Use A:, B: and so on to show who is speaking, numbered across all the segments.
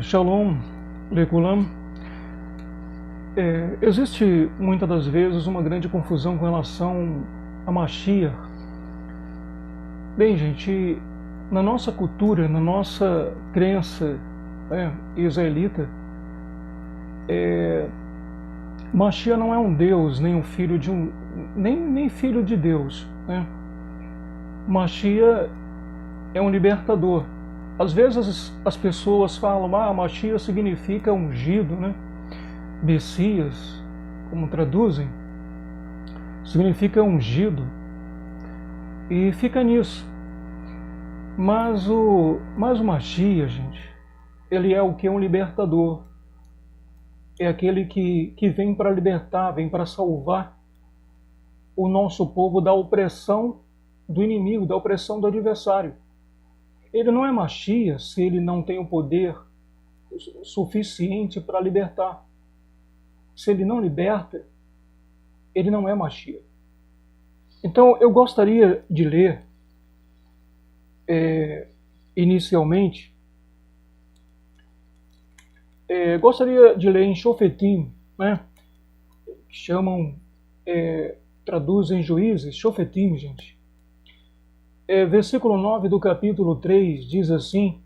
A: Shalom, Lekulam. Existe muitas das vezes uma grande confusão com relação a Mashiach. Bem, gente, na nossa cultura, na nossa crença israelita, Mashiach não é um Deus, nem um filho de nem filho de Deus, né? Mashiach é um libertador. Às vezes as pessoas falam, Mashiach significa ungido, né? Messias, como traduzem, significa ungido, e fica nisso. Mas o Mashiach, gente, ele é o que? Um libertador. É aquele que vem para libertar, vem para salvar o nosso povo da opressão do inimigo, da opressão do adversário. Ele não é Mashiach se ele não tem o poder suficiente para libertar. Se ele não liberta, ele não é Mashiach. Então, eu gostaria de ler, inicialmente, gostaria de ler em Shofetim, né? Que chamam, traduzem juízes, Shofetim, gente. Versículo 9 do capítulo 3 diz assim: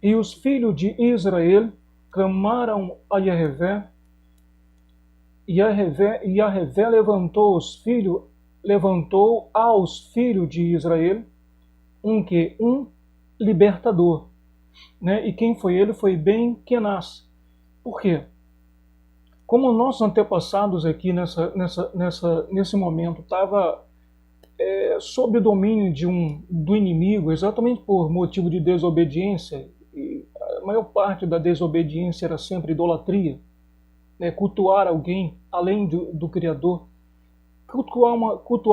A: E os filhos de Israel clamaram a Yahvé, e Yahvé levantou aos filhos de Israel um libertador, né? E quem foi ele? Foi Ben-Kenaz. Por quê? Como nossos antepassados aqui nesse momento estavam sob o domínio do inimigo, exatamente por motivo de desobediência, e a maior parte da desobediência era sempre idolatria, né? Cultuar alguém além do Criador, cultuar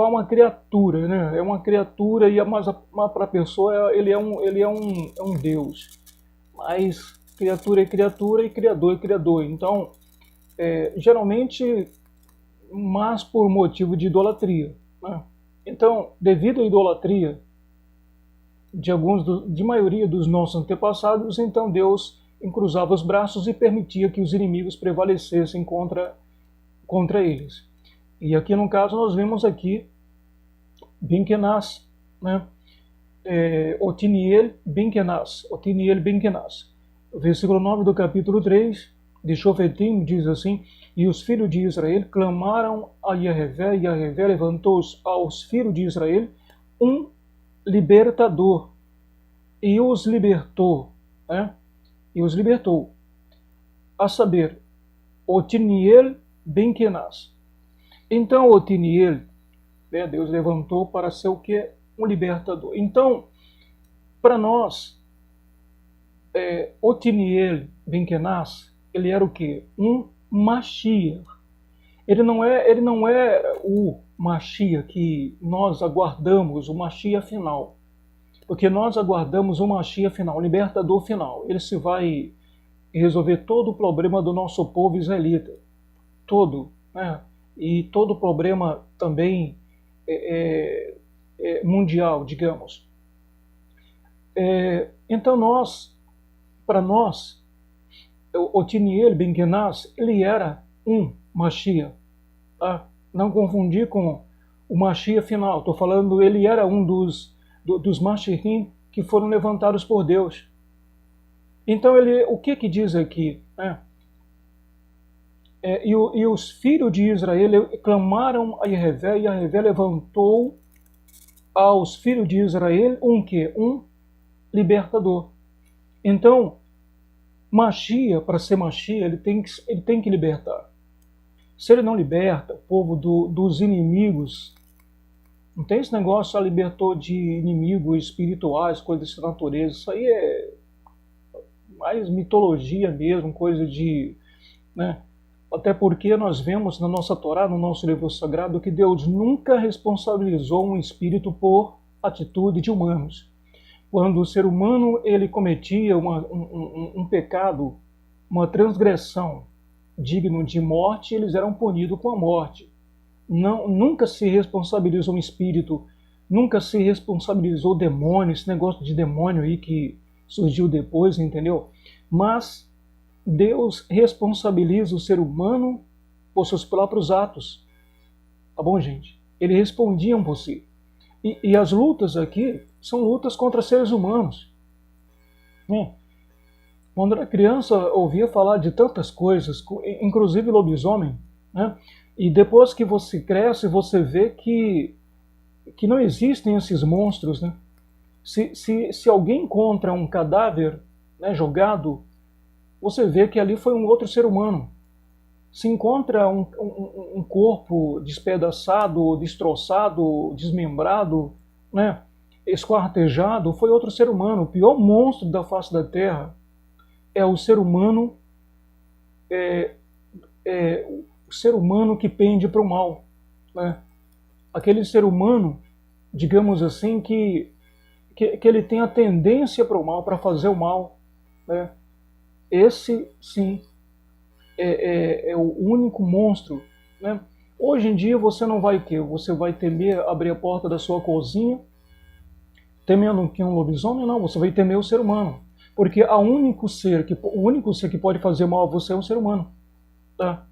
A: uma criatura, né? É uma criatura, mas para a pessoa ele é um Deus, mas criatura é criatura e criador é criador. Então, geralmente, mas por motivo de idolatria, né? Então, devido à idolatria de maioria dos nossos antepassados, então Deus encruzava os braços e permitia que os inimigos prevalecessem contra eles. E aqui no caso nós vemos aqui Ben-Kenaz, né? Otiniel Ben-Kenaz. O versículo 9 do capítulo 3 de Shofetim diz assim: E os filhos de Israel clamaram a Yahvé, e Yahvé levantou aos filhos de Israel um libertador, e os libertou, né? E os libertou, a saber, Otiniel Ben-Kenaz. Então Otiniel, né, Deus levantou para ser o que? Um libertador. Então, para nós, Otiniel Ben-Kenaz, ele era o que? Um Mashiach. Ele não é o Mashiach que nós aguardamos, o Mashiach final. Porque nós aguardamos o Mashiach final, o libertador final. Ele se vai resolver todo o problema do nosso povo israelita. Todo, né? E todo o problema também mundial, digamos. Então para nós, Otiniel Ben-Kenaz, ele era um Mashiach, tá? Não confundir com o Mashiach final. Estou falando, ele era um dos Mashiachim que foram levantados por Deus. Então o que diz aqui? E os filhos de Israel clamaram a Yahvé, e Yahvé levantou aos filhos de Israel um libertador. Então, Mashiach, para ser Mashiach, ele tem que libertar. Se ele não liberta o povo dos inimigos, não tem esse negócio, libertou de inimigos espirituais, coisas dessa natureza. Isso aí é mais mitologia mesmo, coisa de, né? Até porque nós vemos na nossa Torá, no nosso livro sagrado, que Deus nunca responsabilizou um espírito por atitude de humanos. Quando o ser humano ele cometia um pecado, uma transgressão digno de morte, eles eram punidos com a morte. Nunca se responsabilizou um espírito, nunca se responsabilizou demônio, esse negócio de demônio aí que surgiu depois, entendeu? Mas Deus responsabiliza o ser humano por seus próprios atos. Tá bom, gente? Eles respondiam por si. E as lutas aqui são lutas contra seres humanos. Quando era criança, ouvia falar de tantas coisas, inclusive lobisomem, né? E depois que você cresce, você vê que não existem esses monstros, né? Se alguém encontra um cadáver, né, jogado, você vê que ali foi um outro ser humano. Se encontra um corpo despedaçado, destroçado, desmembrado, né, esquartejado, foi outro ser humano. O pior monstro da face da Terra é o ser humano, o ser humano que pende para o mal, né? Aquele ser humano, digamos assim, que ele tem a tendência para o mal, para fazer o mal, né? Esse, sim, é o único monstro, né? Hoje em dia você não vai ter, você vai temer abrir a porta da sua cozinha, temendo que um lobisomem? Não, você vai temer o ser humano, porque o único ser que pode fazer mal a você é um ser humano, tá?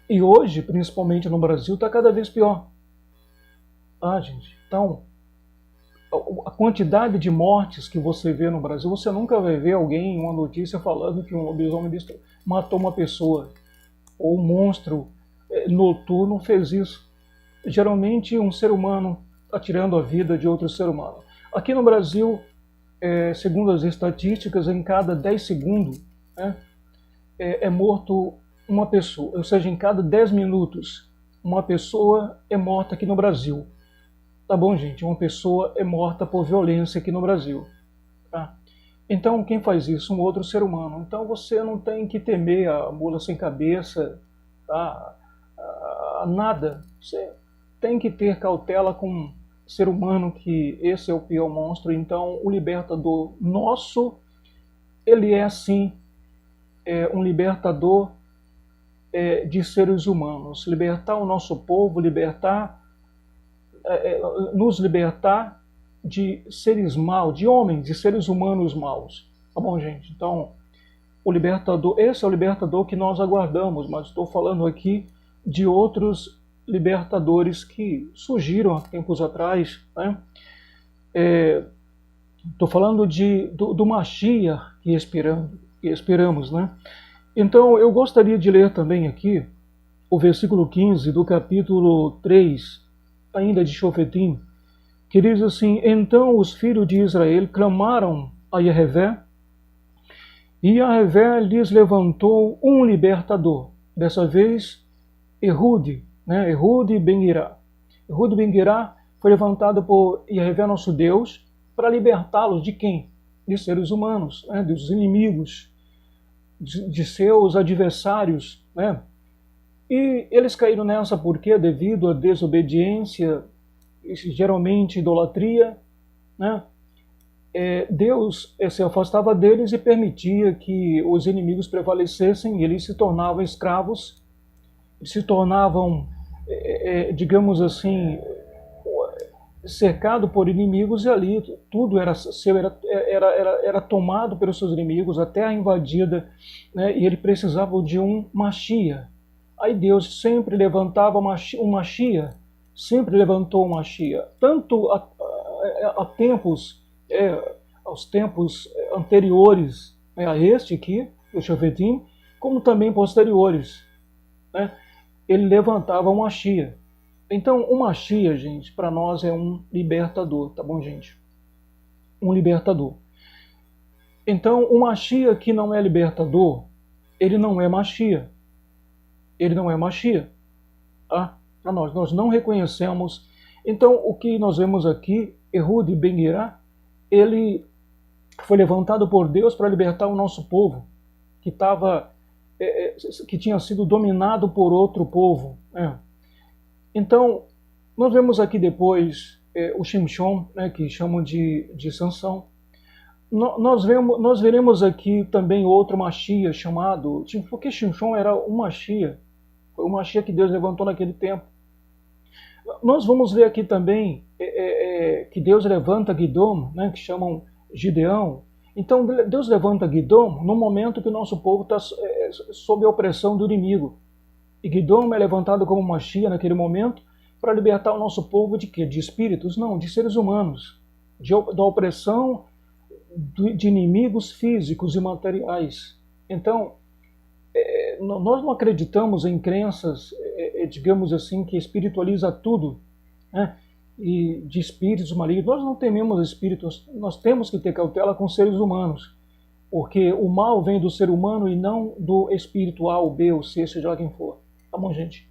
A: E hoje, principalmente no Brasil, está cada vez pior. Ah, gente, então a quantidade de mortes que você vê no Brasil, você nunca vai ver alguém, uma notícia falando que um lobisomem matou uma pessoa, ou um monstro noturno fez isso. Geralmente um ser humano está tirando a vida de outro ser humano. Aqui no Brasil, segundo as estatísticas, em cada 10 segundos, né, é morto uma pessoa, ou seja, em cada 10 minutos uma pessoa é morta aqui no Brasil. Tá bom, gente? Uma pessoa é morta por violência aqui no Brasil. Tá? Então, quem faz isso? Um outro ser humano. Então, você não tem que temer a mula sem cabeça, tá? Nada. Você tem que ter cautela com o ser humano, que esse é o pior monstro. Então, o libertador nosso, ele é, sim, um libertador de seres humanos. Libertar o nosso povo, nos libertar de seres maus, de homens, de seres humanos maus. Tá bom, gente? Então, o libertador, esse é o libertador que nós aguardamos, mas estou falando aqui de outros libertadores que surgiram há tempos atrás, né? Estou falando do Mashiach que esperamos, né? Então, eu gostaria de ler também aqui o versículo 15 do capítulo 3, ainda de Shofetim, que diz assim: então os filhos de Israel clamaram a Yehová, e Yehová lhes levantou um libertador, dessa vez Ehud, né? Ehud Ben-Girá. Ehud Ben-Girá foi levantado por Yehová, nosso Deus, para libertá-los de quem? De seres humanos, né? Dos inimigos, de seus adversários, né? E eles caíram nessa porque, devido à desobediência, geralmente idolatria, né? Deus se afastava deles e permitia que os inimigos prevalecessem, e eles se tornavam escravos, se tornavam, digamos assim, cercado por inimigos, e ali tudo era tomado pelos seus inimigos, a terra invadida, né? E ele precisava de um Mashiach. Aí Deus sempre levantava um Mashiach, sempre levantou um Mashiach, tanto aos tempos anteriores, né, a este aqui, o Shofetim, como também posteriores, né? Ele levantava um Mashiach. Então, o Mashiach, gente, para nós é um libertador, tá bom, gente? Um libertador. Então, o Mashiach que não é libertador, ele não é Mashiach. Ele não é Mashiach. Tá? Para nós não reconhecemos. Então, o que nós vemos aqui, Ehud Ben-Girá, ele foi levantado por Deus para libertar o nosso povo, que tinha sido dominado por outro povo, né? Então, nós vemos aqui depois o Shimshon, né, que chamam de Sansão. Nós veremos aqui também outro Mashiach chamado, porque Shimshon era um Mashiach, foi o Mashiach que Deus levantou naquele tempo. Nós vamos ver aqui também que Deus levanta Gidom, né, que chamam Gideão. Então Deus levanta Gidom no momento que o nosso povo está sob a opressão do inimigo. E Gidom é levantado como Mashiach naquele momento para libertar o nosso povo de quê? De espíritos? Não, de seres humanos. Da opressão de inimigos físicos e materiais. Então, nós não acreditamos em crenças, digamos assim, que espiritualiza tudo, né? E de espíritos malignos. Nós não tememos espíritos, nós temos que ter cautela com seres humanos, porque o mal vem do ser humano e não do espírito A ou B ou C, seja lá quem for. Tá bom, gente?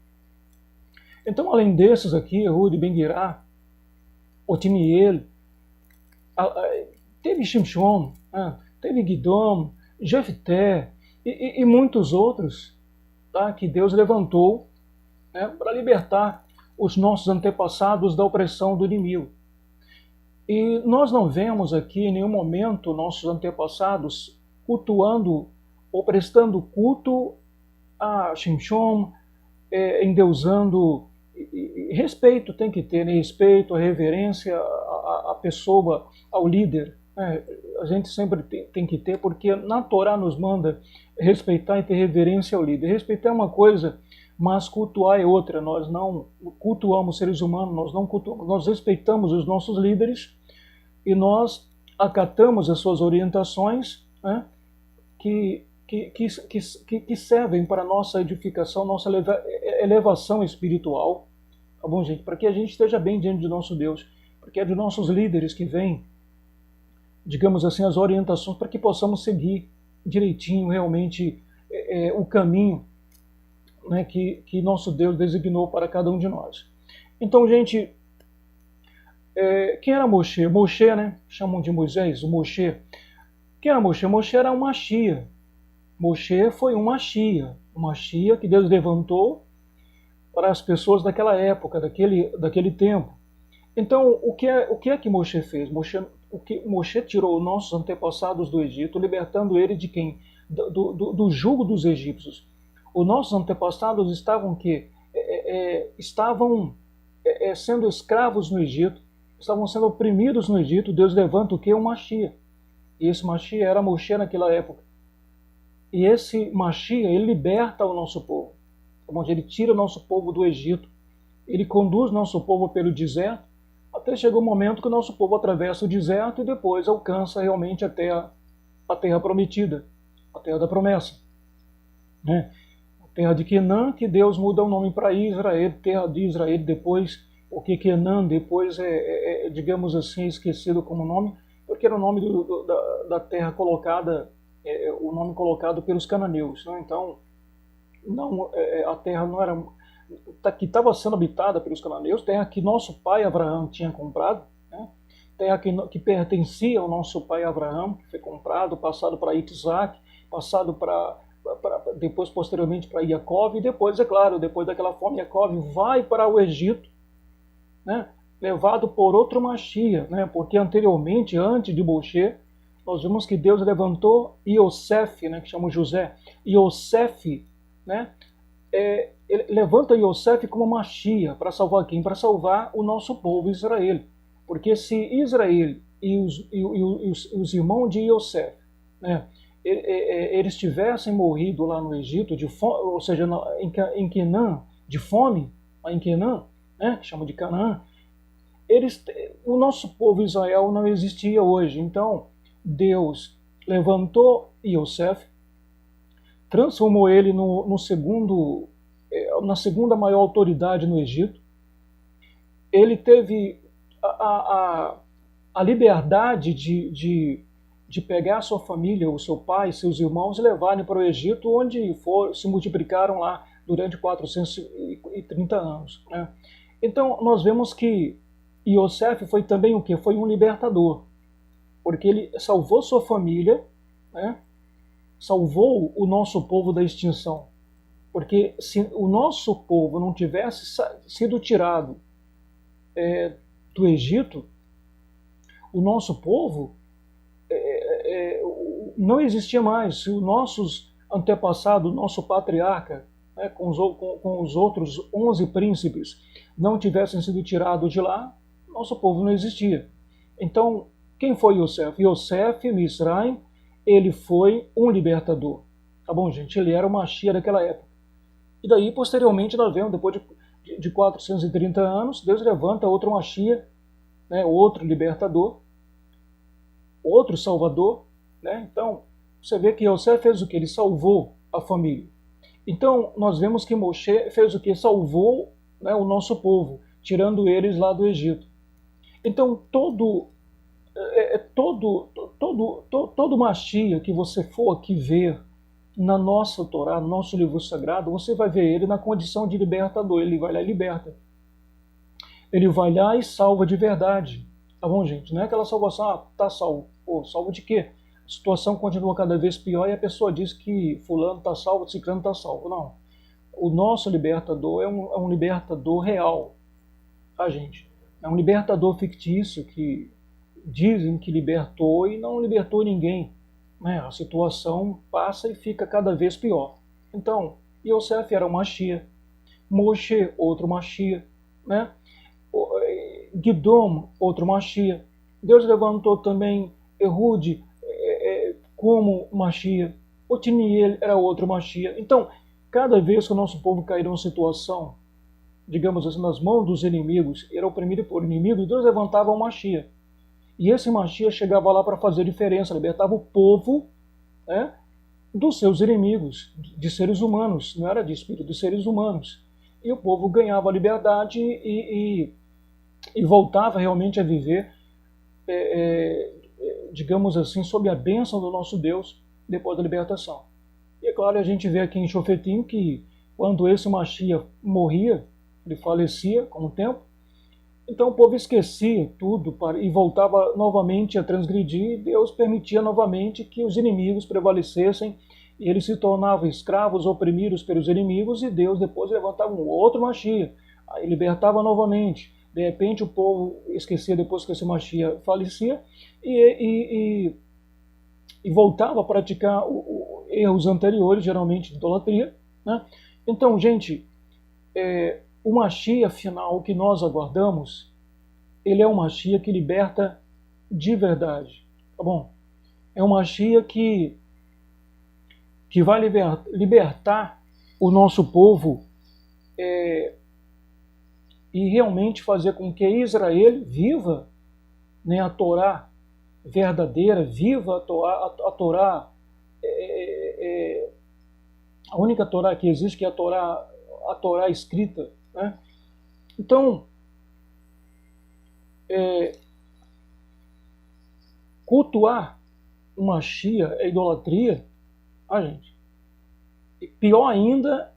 A: Então, além desses aqui, Ehud, Ben-Guirá, Otiniel, teve Shimshon, teve Gidom, Jefté e muitos outros, tá, que Deus levantou, né, para libertar os nossos antepassados da opressão do inimigo. E nós não vemos aqui em nenhum momento nossos antepassados cultuando ou prestando culto a Shimshon, endeusando. Respeito tem que ter, né? Respeito, a reverência à pessoa, ao líder. A gente sempre tem que ter, porque na Torá nos manda respeitar e ter reverência ao líder. Respeitar é uma coisa, mas cultuar é outra. Nós não cultuamos seres humanos, nós não cultuamos, nós respeitamos os nossos líderes e nós acatamos as suas orientações, né, que servem para a nossa edificação, nossa elevação espiritual, tá bom, gente? Para que a gente esteja bem diante de nosso Deus, porque é de nossos líderes que vem, digamos assim, as orientações para que possamos seguir direitinho, realmente, o caminho, né, que nosso Deus designou para cada um de nós. Então, gente, quem era Moshe? Moshe, né? Chamam de Moisés, o Moshe. Quem era Moshe? Moshe era um Mashiach. Moshe foi um Mashiach que Deus levantou para as pessoas daquela época, daquele tempo. Então, o que é que Moshe fez? Moshe tirou os nossos antepassados do Egito, libertando ele de quem? Do jugo dos egípcios. Os nossos antepassados estavam sendo escravos no Egito, estavam sendo oprimidos no Egito. Deus levanta o quê? Um Mashiach. E esse Mashiach era Moshe naquela época. E esse Mashiach, ele liberta o nosso povo. Ele tira o nosso povo do Egito. Ele conduz nosso povo pelo deserto, até chega o momento que o nosso povo atravessa o deserto e depois alcança realmente a terra prometida, a terra da promessa, né? A terra de Canaã, que Deus muda o nome para Israel, terra de Israel depois, porque Canaã depois digamos assim, esquecido como nome, porque era o nome da terra colocada, o nome colocado pelos cananeus, né? Então, a terra não era que estava sendo habitada pelos cananeus, terra que nosso pai Abraão tinha comprado, né? Terra que pertencia ao nosso pai Abraão, que foi comprado, passado para Isaac, passado depois posteriormente para Jacó, e depois, é claro, depois daquela fome, Jacó vai para o Egito, né? Levado por outro Mashiach, né? Porque anteriormente, antes de Moshe, nós vimos que Deus levantou Yosef, né? Que chama José, Yosef, né? Ele levanta Yosef como Mashiach para salvar quem? Para salvar o nosso povo Israel. Porque se Israel e os irmãos de Yosef, né, eles tivessem morrido lá no Egito, ou seja, em Canaã, de fome, lá em Canaã, né, que chama de Canaã, o nosso povo Israel não existia hoje. Então, Deus levantou Yosef, transformou ele na segunda maior autoridade no Egito. Ele teve a liberdade de pegar a sua família, o seu pai, seus irmãos, e levarem para o Egito, onde se multiplicaram lá durante 430 anos, né? Então, nós vemos que Yosef foi também o quê? Foi um libertador, porque ele salvou sua família, né? Salvou o nosso povo da extinção. Porque se o nosso povo não tivesse sido tirado do Egito, o nosso povo não existia mais. Se os nossos antepassados, nosso patriarca, né, com os outros 11 príncipes, não tivessem sido tirados de lá, nosso povo não existia. Então, Quem foi Yosef? Yosef Misraim, ele foi um libertador. Tá bom, gente? Ele era o Mashiach daquela época. E daí, posteriormente, nós vemos, depois de 430 anos, Deus levanta outro Mashiach, né, outro libertador, outro salvador. Né? Então, você vê que Yosef fez o que? Ele salvou a família. Então, nós vemos que Moshe fez o que? Salvou, né, o nosso povo, tirando eles lá do Egito. Então, todo Mashiach que você for aqui ver na nossa Torá, no nosso livro sagrado, você vai ver ele na condição de libertador. Ele vai lá e liberta. Ele vai lá e salva de verdade. Tá bom, gente? Não é aquela salvação, tá salvo. Pô, salvo de quê? A situação continua cada vez pior e a pessoa diz que fulano tá salvo, ciclano tá salvo. Não. O nosso libertador é um libertador real. Tá, gente? É um libertador fictício que dizem que libertou e não libertou ninguém. Né? A situação passa e fica cada vez pior. Então, Yosef era um Mashiach, Moshe, outro Mashiach, né? Gidom, outro Mashiach. Deus levantou também Ehud como Mashiach. Otiniel era outro Mashiach. Então, cada vez que o nosso povo cair numa situação, digamos assim, nas mãos dos inimigos, era oprimido por inimigo, Deus levantava um Mashiach. E esse Mashiach chegava lá para fazer diferença, libertava o povo, né, dos seus inimigos, de seres humanos, não era de espírito, de seres humanos. E o povo ganhava liberdade e voltava realmente a viver, digamos assim, sob a bênção do nosso Deus, depois da libertação. E é claro, a gente vê aqui em Shofetim que quando esse Mashiach morria, ele falecia com o tempo, então o povo esquecia tudo e voltava novamente a transgredir, e Deus permitia novamente que os inimigos prevalecessem, e eles se tornavam escravos, oprimidos pelos inimigos, e Deus depois levantava um outro Mashiach, aí libertava novamente. De repente o povo esquecia depois que esse Mashiach falecia, e voltava a praticar erros anteriores, geralmente de idolatria. Né? Então, gente, o Mashiach final que nós aguardamos, ele é um Mashiach que liberta de verdade, tá bom? É um Mashiach que vai libertar o nosso povo e realmente fazer com que Israel viva, né, a Torá verdadeira, viva a Torá, a única Torá que existe, que é a Torá escrita. Né? Então, cultuar o Mashiach é idolatria, gente. E pior ainda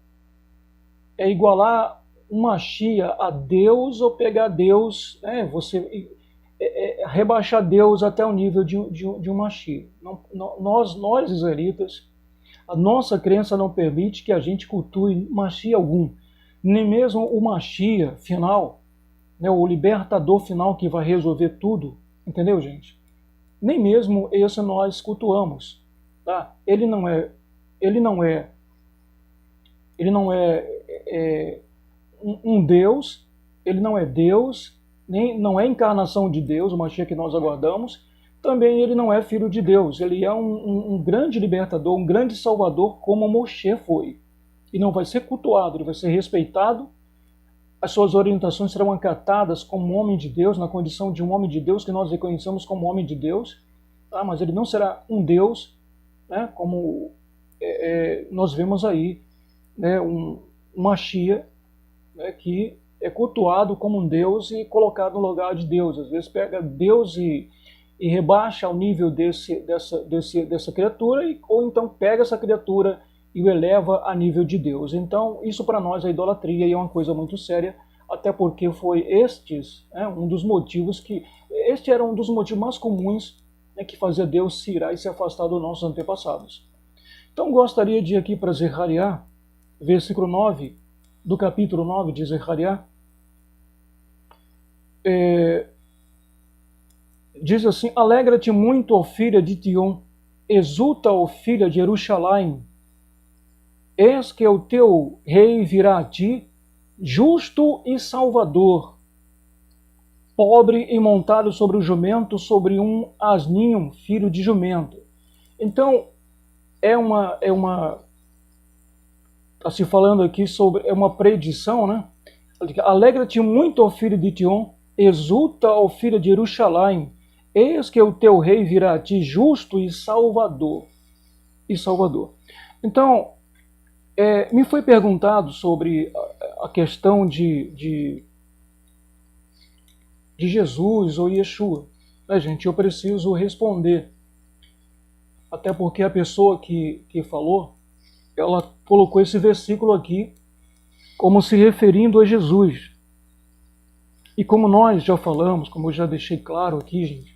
A: é igualar o Mashiach a Deus ou pegar Deus, rebaixar Deus até o nível de um Mashiach. Nós israelitas, a nossa crença não permite que a gente cultue Mashiach algum. Nem mesmo o Mashiach final, né, o libertador final que vai resolver tudo, entendeu, gente? Nem mesmo esse nós cultuamos, tá? Ele não é um Deus, ele não é Deus, nem não é encarnação de Deus, o Mashiach que nós aguardamos. Também ele não é filho de Deus, ele é um grande libertador, um grande salvador, como Moshe foi. E não vai ser cultuado, ele vai ser respeitado, as suas orientações serão acatadas como um homem de Deus, na condição de um homem de Deus que nós reconhecemos como homem de Deus, tá? Mas ele não será um Deus, né, como nós vemos aí, né, um Mashiach, né, que é cultuado como um Deus e colocado no lugar de Deus. Às vezes pega Deus e rebaixa ao nível dessa criatura, ou então pega essa criatura e o eleva a nível de Deus. Então, isso para nós é idolatria e é uma coisa muito séria, até porque foi um dos motivos este era um dos motivos mais comuns, né, que fazia Deus se irar e se afastar dos nossos antepassados. Então, gostaria de ir aqui para Zechariah, versículo 9, do capítulo 9 de Zechariah. Diz assim: alegra-te muito, ó filha de Tion, exulta, ó filha de Jerusalém. Eis que o teu rei virá a ti, justo e salvador, pobre e montado sobre o jumento, sobre um asninho, filho de jumento. Então, está se falando aqui sobre, é uma predição, né? Alegra-te muito, ó filho de Tion, exulta, ó filho de Jerusalém, eis que o teu rei virá a ti justo e salvador. Então, me foi perguntado sobre a questão de Jesus ou Yeshua. Gente, eu preciso responder. Até porque a pessoa que falou, ela colocou esse versículo aqui como se referindo a Jesus. E como nós já falamos, como eu já deixei claro aqui, gente,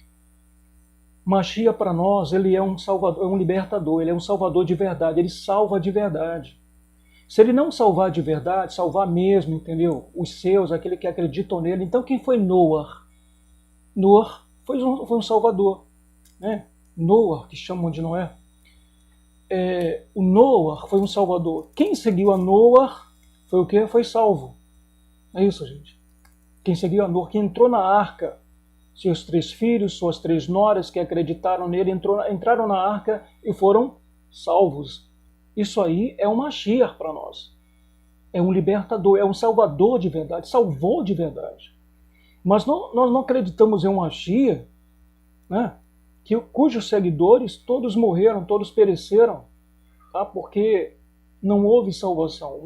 A: Mashiach para nós, ele é um salvador, é um libertador, ele é um salvador de verdade, ele salva de verdade. Se ele não salvar de verdade, salvar mesmo, entendeu? Os seus, aquele que acreditam nele. Então quem foi Noah? Noah foi um salvador, né? Noah, que chamam de Noé. O Noah foi um salvador. Quem seguiu a Noah foi o quê? Foi salvo. É isso, gente. Quem seguiu a Noah, quem entrou na arca, seus 3 filhos, suas 3 noras que acreditaram nele, entraram na arca e foram salvos. Isso aí é um Mashiach para nós. É um libertador, é um salvador de verdade, salvou de verdade. Mas nós não acreditamos em um Mashiach, né, cujos seguidores todos morreram, todos pereceram, tá? Porque não houve salvação. Um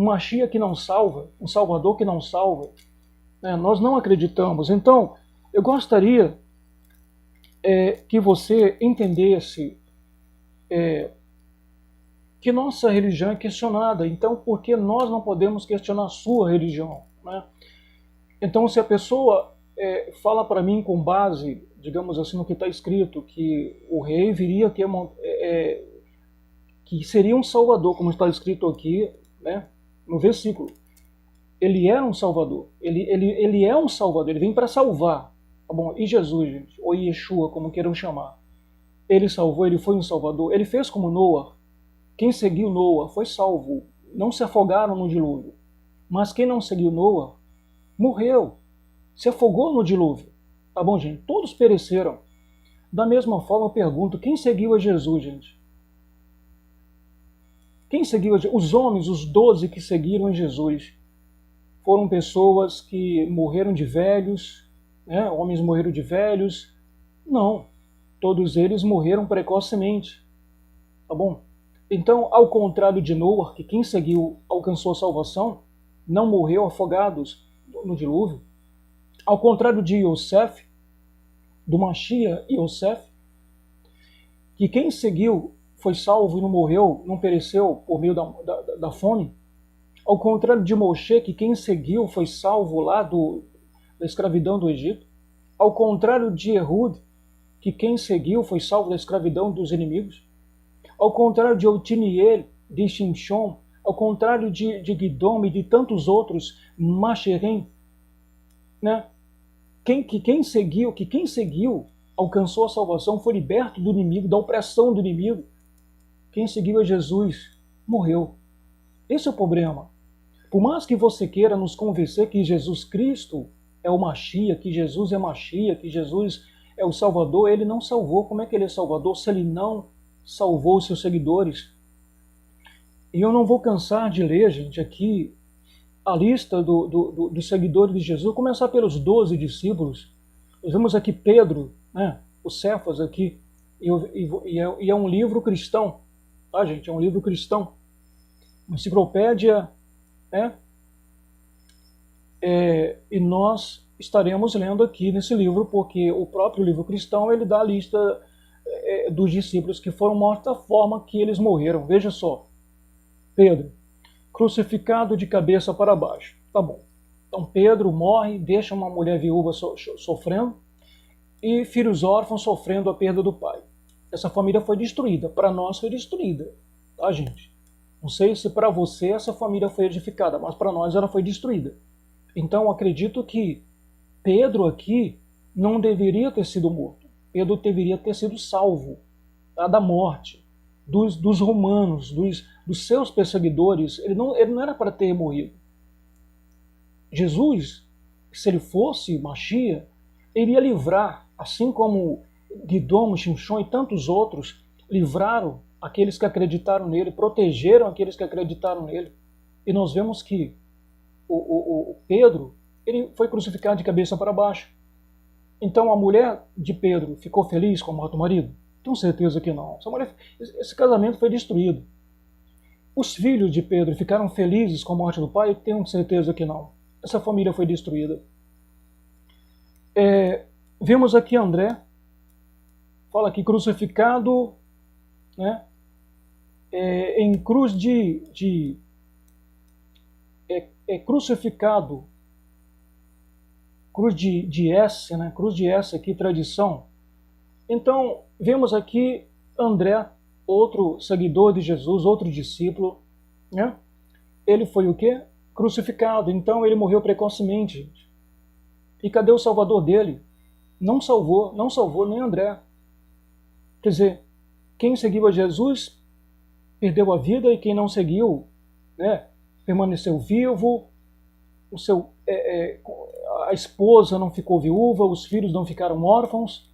A: Mashiach que não salva, um salvador que não salva, né? Nós não acreditamos. Então, eu gostaria que você entendesse que nossa religião é questionada. Então, por que nós não podemos questionar a sua religião, né? Então, se a pessoa fala para mim com base, digamos assim, no que está escrito, que o rei viria que seria um salvador, como está escrito aqui, né, no versículo. Ele era um salvador. Ele é um salvador, ele vem para salvar. Tá bom? E Jesus, gente, ou Yeshua, como queiram chamar. Ele salvou, ele foi um salvador. Ele fez como Noah. Quem seguiu Noah foi salvo. Não se afogaram no dilúvio. Mas quem não seguiu Noah morreu. Se afogou no dilúvio. Tá bom, gente? Todos pereceram. Da mesma forma, eu pergunto, quem seguiu a Jesus, gente? Quem seguiu a Jesus? Os homens, os 12 que seguiram a Jesus, foram pessoas que morreram de velhos, né? Homens morreram de velhos. Não. Todos eles morreram precocemente. Tá bom? Então, ao contrário de Noah, que quem seguiu alcançou a salvação, não morreu afogados no dilúvio. Ao contrário de Yosef, do Mashiach Yosef, que quem seguiu foi salvo e não morreu, não pereceu por meio da fome. Ao contrário de Moshe, que quem seguiu foi salvo lá da escravidão do Egito. Ao contrário de Ehud, que quem seguiu foi salvo da escravidão dos inimigos. Ao contrário de Otiniel, de Shimshon, ao contrário de Gidom e de tantos outros, Masherim, né? Quem seguiu alcançou a salvação, foi liberto do inimigo, da opressão do inimigo. Quem seguiu a Jesus morreu. Esse é o problema. Por mais que você queira nos convencer que Jesus Cristo é o Mashiach, que Jesus é Mashiach, que Jesus é o Salvador, ele não salvou. Como é que ele é Salvador se ele não salvou os seus seguidores? E eu não vou cansar de ler, gente, aqui a lista dos seguidores de Jesus. Vou começar pelos 12 discípulos. Nós vemos aqui Pedro, né, o Cefas aqui, e é um livro cristão, tá, gente? É um livro cristão. Uma enciclopédia, né? E nós estaremos lendo aqui nesse livro, porque o próprio livro cristão, ele dá a lista dos discípulos que foram mortos da forma que eles morreram. Veja só, Pedro, crucificado de cabeça para baixo. Tá bom. Então Pedro morre, deixa uma mulher viúva sofrendo e filhos órfãos sofrendo a perda do pai. Essa família foi destruída. Para nós foi destruída. Tá, gente? Não sei se para você essa família foi edificada, mas para nós ela foi destruída. Então acredito que Pedro aqui não deveria ter sido morto. Pedro deveria ter sido salvo, tá, da morte, dos romanos, dos seus perseguidores. Ele não era para ter morrido. Jesus, se ele fosse Machia, ele iria livrar, assim como Guidom, Shimshon e tantos outros livraram aqueles que acreditaram nele, protegeram aqueles que acreditaram nele. E nós vemos que o Pedro, ele foi crucificado de cabeça para baixo. Então a mulher de Pedro ficou feliz com a morte do marido? Tenho certeza que não. Esse casamento foi destruído. Os filhos de Pedro ficaram felizes com a morte do pai? Tenho certeza que não. Essa família foi destruída. Vemos aqui André, fala aqui crucificado, né, em cruz crucificado, cruz de S, né, cruz de S aqui, tradição. Então, vemos aqui André, outro seguidor de Jesus, outro discípulo, né? Ele foi o quê? Crucificado. Então ele morreu precocemente. E cadê o salvador dele? Não salvou nem André. Quer dizer, quem seguiu a Jesus perdeu a vida e quem não seguiu, né, permaneceu vivo. A esposa não ficou viúva, os filhos não ficaram órfãos.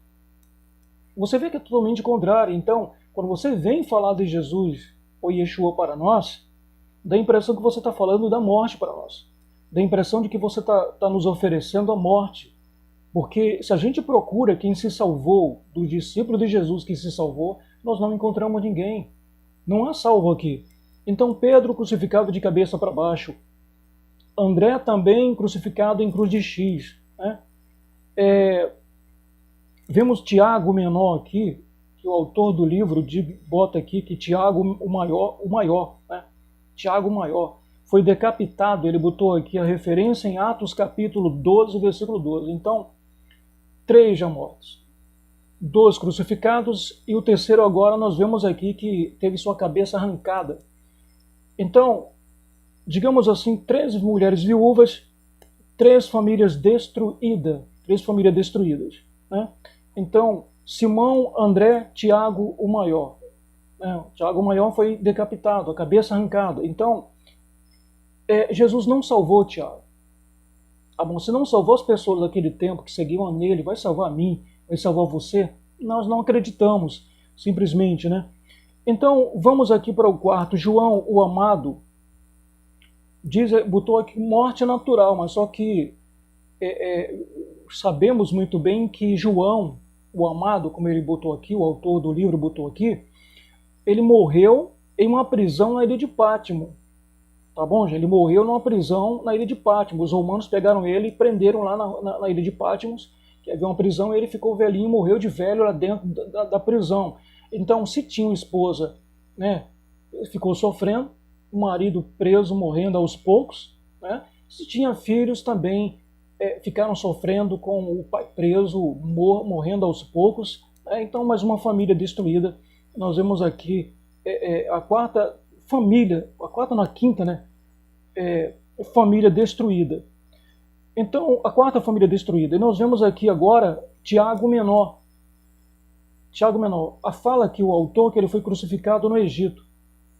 A: Você vê que é totalmente contrário. Então, quando você vem falar de Jesus ou Yeshua para nós, dá a impressão que você está falando da morte para nós. Dá a impressão de que você está nos oferecendo a morte. Porque se a gente procura quem se salvou, do discípulo de Jesus que se salvou, nós não encontramos ninguém. Não há salvo aqui. Então Pedro crucificado de cabeça para baixo. André também crucificado em cruz de X. Né? Vemos Tiago menor aqui, que o autor do livro bota aqui que Tiago o maior, né? Tiago maior, foi decapitado. Ele botou aqui a referência em Atos capítulo 12, versículo 12. Então, 3 já mortos, 2 crucificados, e o terceiro agora nós vemos aqui que teve sua cabeça arrancada. Então, digamos assim, 3 mulheres viúvas, 3 famílias destruídas, 3 famílias destruídas, né? Então, Simão, André, Tiago o maior. Tiago o maior foi decapitado, a cabeça arrancada. Então, Jesus não salvou Tiago. Se não salvou as pessoas daquele tempo que seguiam nele, vai salvar a mim, vai salvar você? Nós não acreditamos, simplesmente, né? Então, vamos aqui para o quarto. João, o amado, botou aqui morte natural, mas só que sabemos muito bem que João, o amado, como ele botou aqui, o autor do livro botou aqui, ele morreu em uma prisão na ilha de Pátimo. Tá bom, gente? Ele morreu numa prisão na ilha de Pátimo. Os romanos pegaram ele e prenderam lá na ilha de Pátimo, que havia uma prisão, e ele ficou velhinho, morreu de velho lá dentro da prisão. Então, se tinha uma esposa, né, ficou sofrendo, o marido preso, morrendo aos poucos, né? Se tinha filhos também, ficaram sofrendo com o pai preso, morrendo aos poucos. Então, mais uma família destruída. Nós vemos aqui a quarta família, a quarta na quinta, né? Família destruída. Então, a quarta família destruída. E nós vemos aqui agora Tiago menor. Tiago menor. A fala que o autor que ele foi crucificado no Egito.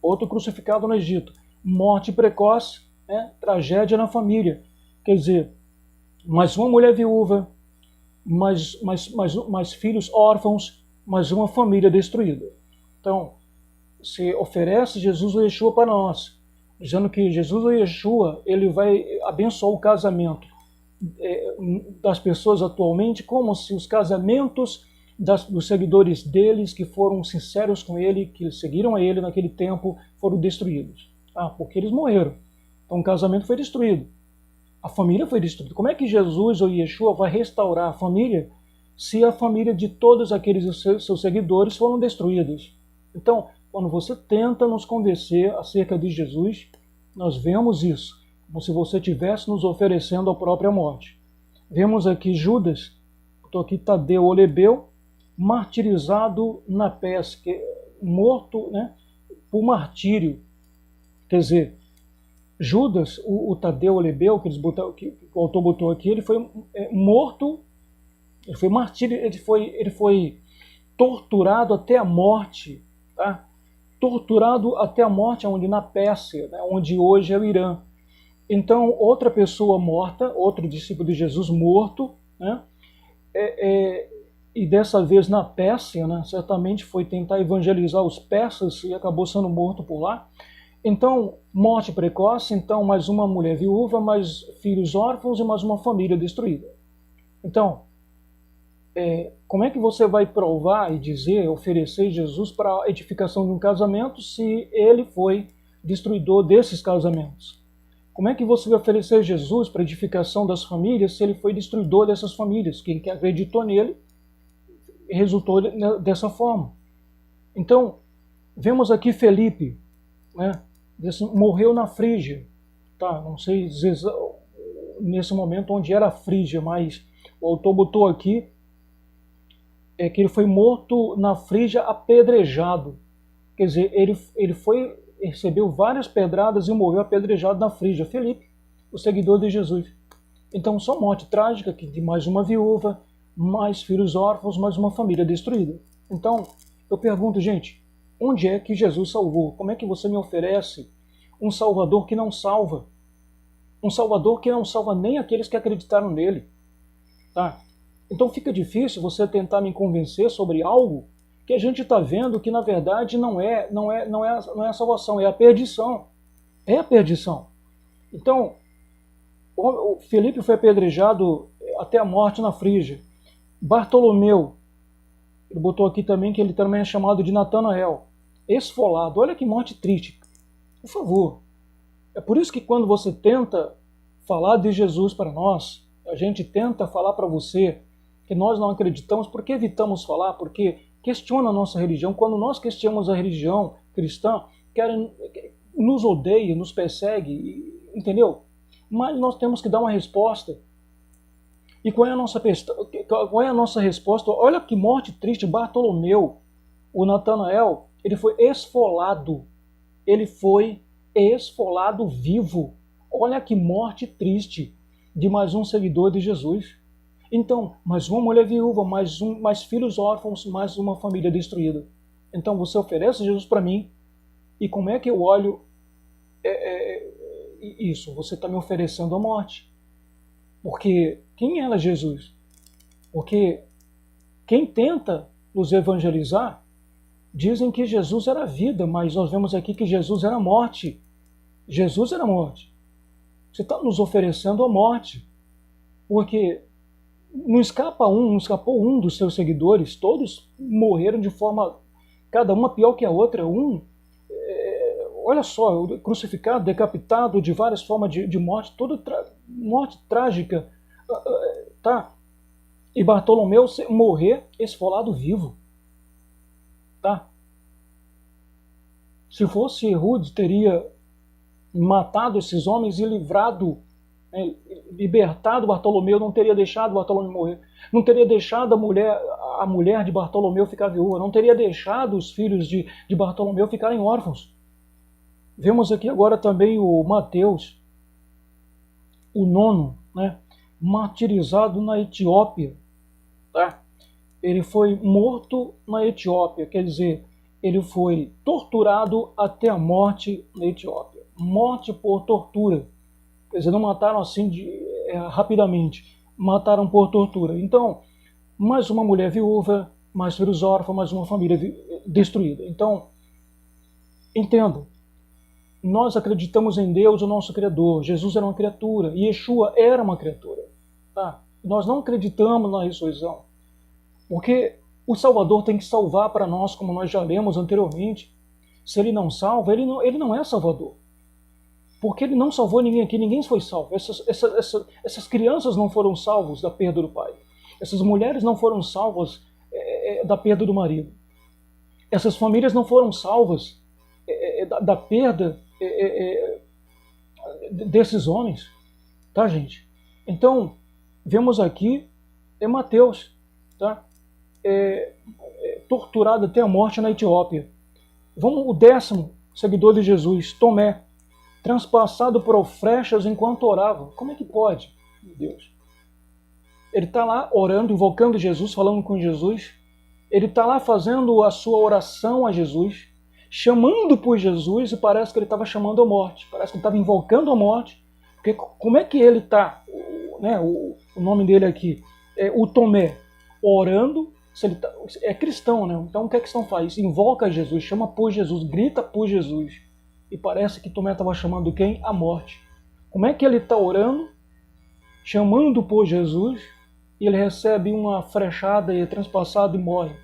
A: Outro crucificado no Egito. Morte precoce, né? Tragédia na família. Quer dizer, mais uma mulher viúva, mais filhos órfãos, mais uma família destruída. Então, se oferece Jesus ou Yeshua para nós, dizendo que Jesus ou Yeshua, ele vai abençoar o casamento das pessoas atualmente, como se os casamentos dos seguidores deles, que foram sinceros com ele, que seguiram a ele naquele tempo, foram destruídos. Porque eles morreram. Então o casamento foi destruído. A família foi destruída. Como é que Jesus ou Yeshua vai restaurar a família se a família de todos aqueles seus seguidores foram destruídos? Então, quando você tenta nos convencer acerca de Jesus, nós vemos isso, como se você estivesse nos oferecendo a própria morte. Vemos aqui Judas, estou aqui Tadeu Olebeu, martirizado na pesca, morto, né, por martírio. Quer dizer, Judas, o Tadeu Olebeu, que o autor botou aqui, ele foi morto, ele foi martírio, ele foi torturado até a morte, tá? Torturado até a morte, onde na Pérsia, né, onde hoje é o Irã. Então, outra pessoa morta, outro discípulo de Jesus morto, né? E dessa vez na Pérsia, né? Certamente foi tentar evangelizar os persas e acabou sendo morto por lá. Então, morte precoce, então mais uma mulher viúva, mais filhos órfãos e mais uma família destruída. Então, como é que você vai provar e dizer, oferecer Jesus para a edificação de um casamento se ele foi destruidor desses casamentos? Como é que você vai oferecer Jesus para a edificação das famílias se ele foi destruidor dessas famílias? Quem acreditou nele resultou dessa forma. Então, vemos aqui Felipe, né? Morreu na Frígia. Tá, não sei dizer nesse momento onde era a Frígia, mas o autor botou aqui que ele foi morto na Frígia apedrejado. Quer dizer, ele recebeu várias pedradas e morreu apedrejado na Frígia. Felipe, o seguidor de Jesus. Então, só morte trágica de mais uma viúva, mais filhos órfãos, mais uma família destruída. Então, eu pergunto, gente, onde é que Jesus salvou? Como é que você me oferece um Salvador que não salva? Um Salvador que não salva nem aqueles que acreditaram nele. Tá? Então fica difícil você tentar me convencer sobre algo que a gente está vendo que na verdade não é a salvação, é a perdição. É a perdição. Então, o Felipe foi apedrejado até a morte na Frígia. Bartolomeu, ele botou aqui também que ele também é chamado de Natanael, esfolado. Olha que morte triste. Por favor. É por isso que quando você tenta falar de Jesus para nós, a gente tenta falar para você que nós não acreditamos, porque evitamos falar, porque questiona a nossa religião. Quando nós questionamos a religião cristã, nos odeia, nos persegue, entendeu? Mas nós temos que dar uma resposta. E qual é a nossa resposta? Olha que morte triste. Bartolomeu, o Natanael, ele foi esfolado. Ele foi esfolado vivo. Olha que morte triste de mais um seguidor de Jesus. Então, mais uma mulher viúva, mais filhos órfãos, mais uma família destruída. Então você oferece Jesus para mim, e como é que eu olho isso? Você está me oferecendo a morte. Porque quem era Jesus? Porque quem tenta nos evangelizar dizem que Jesus era vida, mas nós vemos aqui que Jesus era morte. Jesus era morte. Você está nos oferecendo a morte. Porque não escapou um dos seus seguidores, todos morreram de forma, cada uma pior que a outra. Olha só, crucificado, decapitado, de várias formas de morte, morte trágica, tá? E Bartolomeu morrer esfolado vivo, tá? Se fosse Herodes, teria matado esses homens e livrado, libertado Bartolomeu, não teria deixado Bartolomeu morrer, não teria deixado a mulher de Bartolomeu ficar viúva, não teria deixado os filhos de Bartolomeu ficarem órfãos. Vemos aqui agora também o Mateus, o nono, né, martirizado na Etiópia. Tá? Ele foi morto na Etiópia, quer dizer, ele foi torturado até a morte na Etiópia. Morte por tortura. Quer dizer, não mataram assim rapidamente, mataram por tortura. Então, mais uma mulher viúva, mais filhos órfãos, mais uma família destruída. Então, entendo. Nós acreditamos em Deus, o nosso Criador. Jesus era uma criatura, e Yeshua era uma criatura. Tá? Nós não acreditamos na ressurreição, porque o Salvador tem que salvar para nós, como nós já lemos anteriormente. Se ele não salva, ele não é Salvador. Porque ele não salvou ninguém aqui, ninguém foi salvo. Essas crianças não foram salvos da perda do pai. Essas mulheres não foram salvas da perda do marido. Essas famílias não foram salvas da perda desses homens. Tá, gente? Então, vemos aqui Mateus, tá? Torturado até a morte na Etiópia. Vamos o 10º seguidor de Jesus, Tomé, transpassado por flechas enquanto orava. Como é que pode? Meu Deus. Ele está lá orando, invocando Jesus, falando com Jesus. Ele está lá fazendo a sua oração a Jesus, chamando por Jesus, e parece que ele estava chamando a morte. Parece que ele estava invocando a morte, porque Porque como é que ele está, né, o nome dele aqui, o Tomé, orando, se ele é cristão, né? Então o que a questão faz? Invoca Jesus, chama por Jesus, grita por Jesus. E parece que Tomé estava chamando quem? A morte. Como é que ele está orando, chamando por Jesus, e ele recebe uma flechada e é transpassado e morre?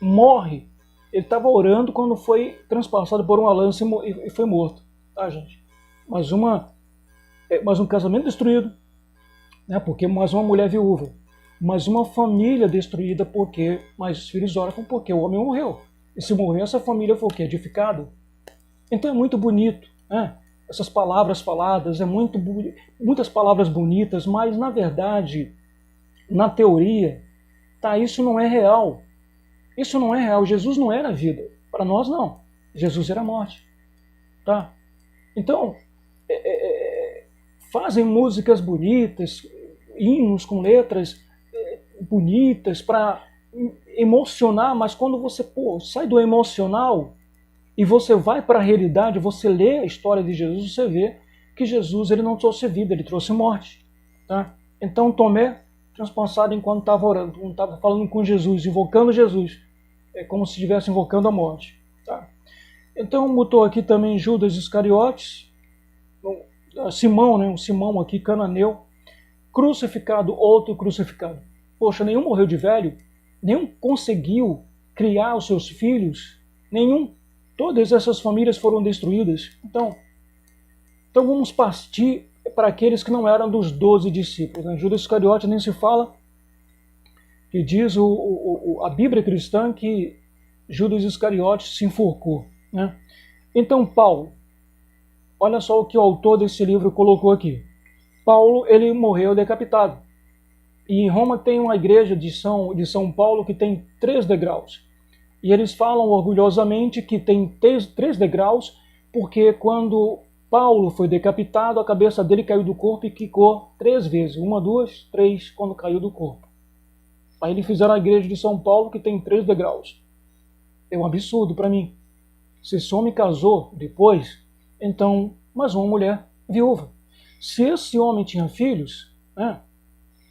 A: Morre. Ele estava orando quando foi transpassado por uma lança e foi morto. Tá, gente? Mais um casamento destruído, né? Porque mais uma mulher viúva. Mais uma família destruída porque mais filhos órfãos porque o homem morreu. E se morreu, essa família foi o quê? Edificada. Então é muito bonito, né? Essas palavras faladas, muitas palavras bonitas, mas na verdade, na teoria, tá, isso não é real. Isso não é real. Jesus não era vida. Para nós, não. Jesus era morte. Tá? Então, fazem músicas bonitas, hinos com letras bonitas para emocionar, mas quando você sai do emocional e você vai para a realidade, você lê a história de Jesus, você vê que Jesus ele não trouxe vida, ele trouxe morte. Tá? Então Tomé, transpassado enquanto estava orando, estava falando com Jesus, invocando Jesus, é como se estivesse invocando a morte. Tá? Então botou aqui também Judas Iscariotes, Simão, né, um Simão aqui, cananeu, crucificado, outro crucificado. Poxa, nenhum morreu de velho, nenhum conseguiu criar os seus filhos, todas essas famílias foram destruídas. Então vamos partir para aqueles que não eram dos 12 discípulos. Né? Judas Iscariote nem se fala, que diz a Bíblia cristã que Judas Iscariote se enforcou. Né? Então Paulo, olha só o que o autor desse livro colocou aqui. Paulo, ele morreu decapitado. E em Roma tem uma igreja de São Paulo que tem 3 degraus. E eles falam orgulhosamente que tem 3 degraus, porque quando Paulo foi decapitado, a cabeça dele caiu do corpo e quicou 3 vezes. 1, 2, 3, quando caiu do corpo. Aí eles fizeram a igreja de São Paulo que tem 3 degraus. É um absurdo para mim. Se esse homem casou depois, então, mais uma mulher viúva. Se esse homem tinha filhos, né,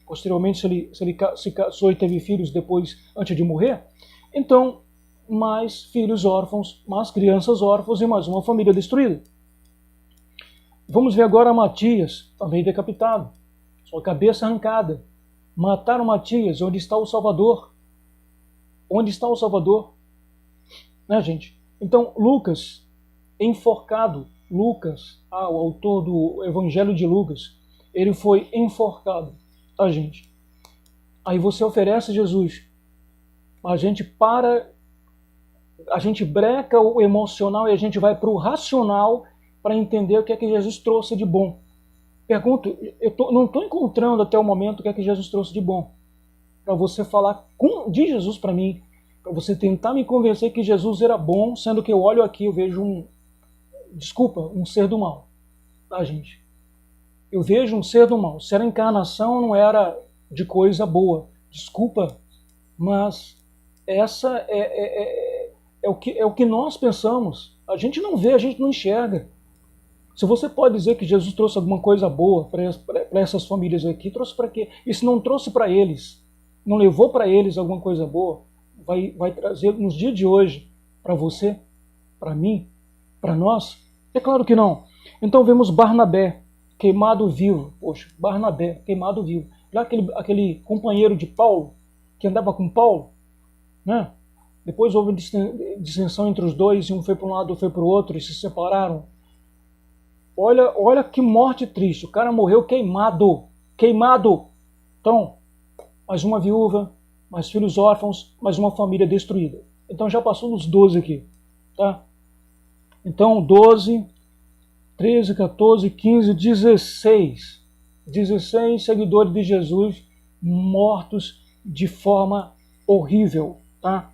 A: posteriormente se ele se casou e teve filhos depois, antes de morrer, então mais filhos órfãos, mais crianças órfãos e mais uma família destruída. Vamos ver agora Matias, também decapitado, sua cabeça arrancada. Mataram Matias, onde está o Salvador? Onde está o Salvador? Né, gente? Então, Lucas, enforcado. Lucas, o autor do Evangelho de Lucas, ele foi enforcado. Tá, gente? Aí você oferece Jesus. A gente breca o emocional e a gente vai para o racional para entender o que é que Jesus trouxe de bom. Pergunto, não estou encontrando até o momento o que é que Jesus trouxe de bom. Para você falar de Jesus para mim, para você tentar me convencer que Jesus era bom, sendo que eu olho aqui, eu vejo um ser do mal. Tá, gente? Eu vejo um ser do mal. Se era encarnação, não era de coisa boa. Desculpa, mas essa é o que nós pensamos. A gente não vê, a gente não enxerga. Se você pode dizer que Jesus trouxe alguma coisa boa para essas famílias aqui, trouxe para quê? E se não trouxe para eles, não levou para eles alguma coisa boa, vai trazer nos dias de hoje para você, para mim, para nós? É claro que não. Então vemos Barnabé, queimado vivo. Poxa, Barnabé, queimado vivo. Já aquele companheiro de Paulo, que andava com Paulo, né? Depois houve dissensão entre os dois, e um foi para um lado, outro foi para o outro, e se separaram. Olha que morte triste. O cara morreu queimado. Queimado. Então, mais uma viúva, mais filhos órfãos, mais uma família destruída. Então já passou dos 12 aqui. Tá? Então, 12, 13, 14, 15, 16. 16 seguidores de Jesus mortos de forma horrível. Tá?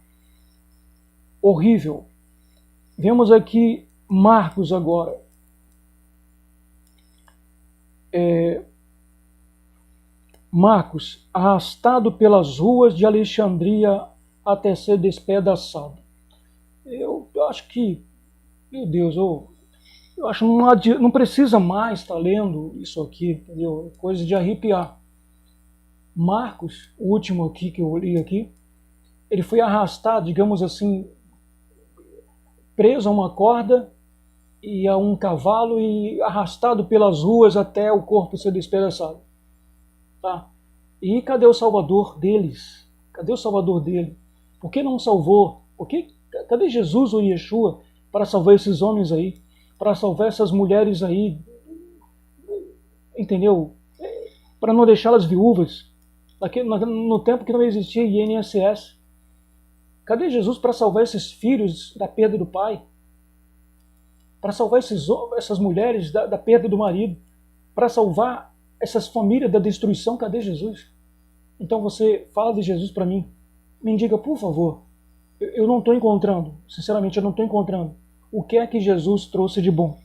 A: Horrível. Vemos aqui Marcos agora. Marcos, arrastado pelas ruas de Alexandria até ser despedaçado. Eu acho que, meu Deus, Eu acho que não precisa mais estar lendo isso aqui, entendeu? Coisa de arrepiar. Marcos, o último aqui que eu li aqui, ele foi arrastado, digamos assim, preso a uma corda e a um cavalo e arrastado pelas ruas até o corpo ser despedaçado. Tá? E cadê o salvador deles? Cadê o salvador dele? Por que não salvou? Cadê Jesus ou Yeshua para salvar esses homens aí? Para salvar essas mulheres aí? Entendeu? Para não deixá-las viúvas. No tempo que não existia INSS. Cadê Jesus para salvar esses filhos da perda do pai? Para salvar essas mulheres da perda do marido? Para salvar essas famílias da destruição? Cadê Jesus? Então você fala de Jesus para mim. Me diga, por favor. Eu não estou encontrando. Sinceramente, eu não estou encontrando. O que é que Jesus trouxe de bom?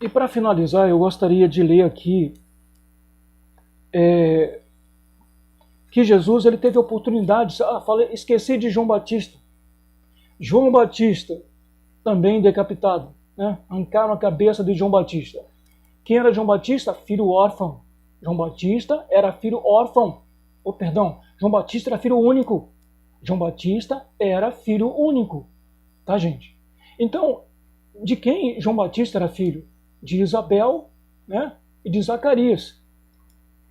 A: E para finalizar, eu gostaria de ler aqui que Jesus ele teve a oportunidade, esqueci de João Batista. João Batista, também decapitado, né? Arrancaram a cabeça de João Batista. Quem era João Batista? Filho órfão. João Batista era filho órfão. João Batista era filho único. João Batista era filho único. Tá, gente? Então, de quem João Batista era filho? De Isabel, né? E de Zacarias.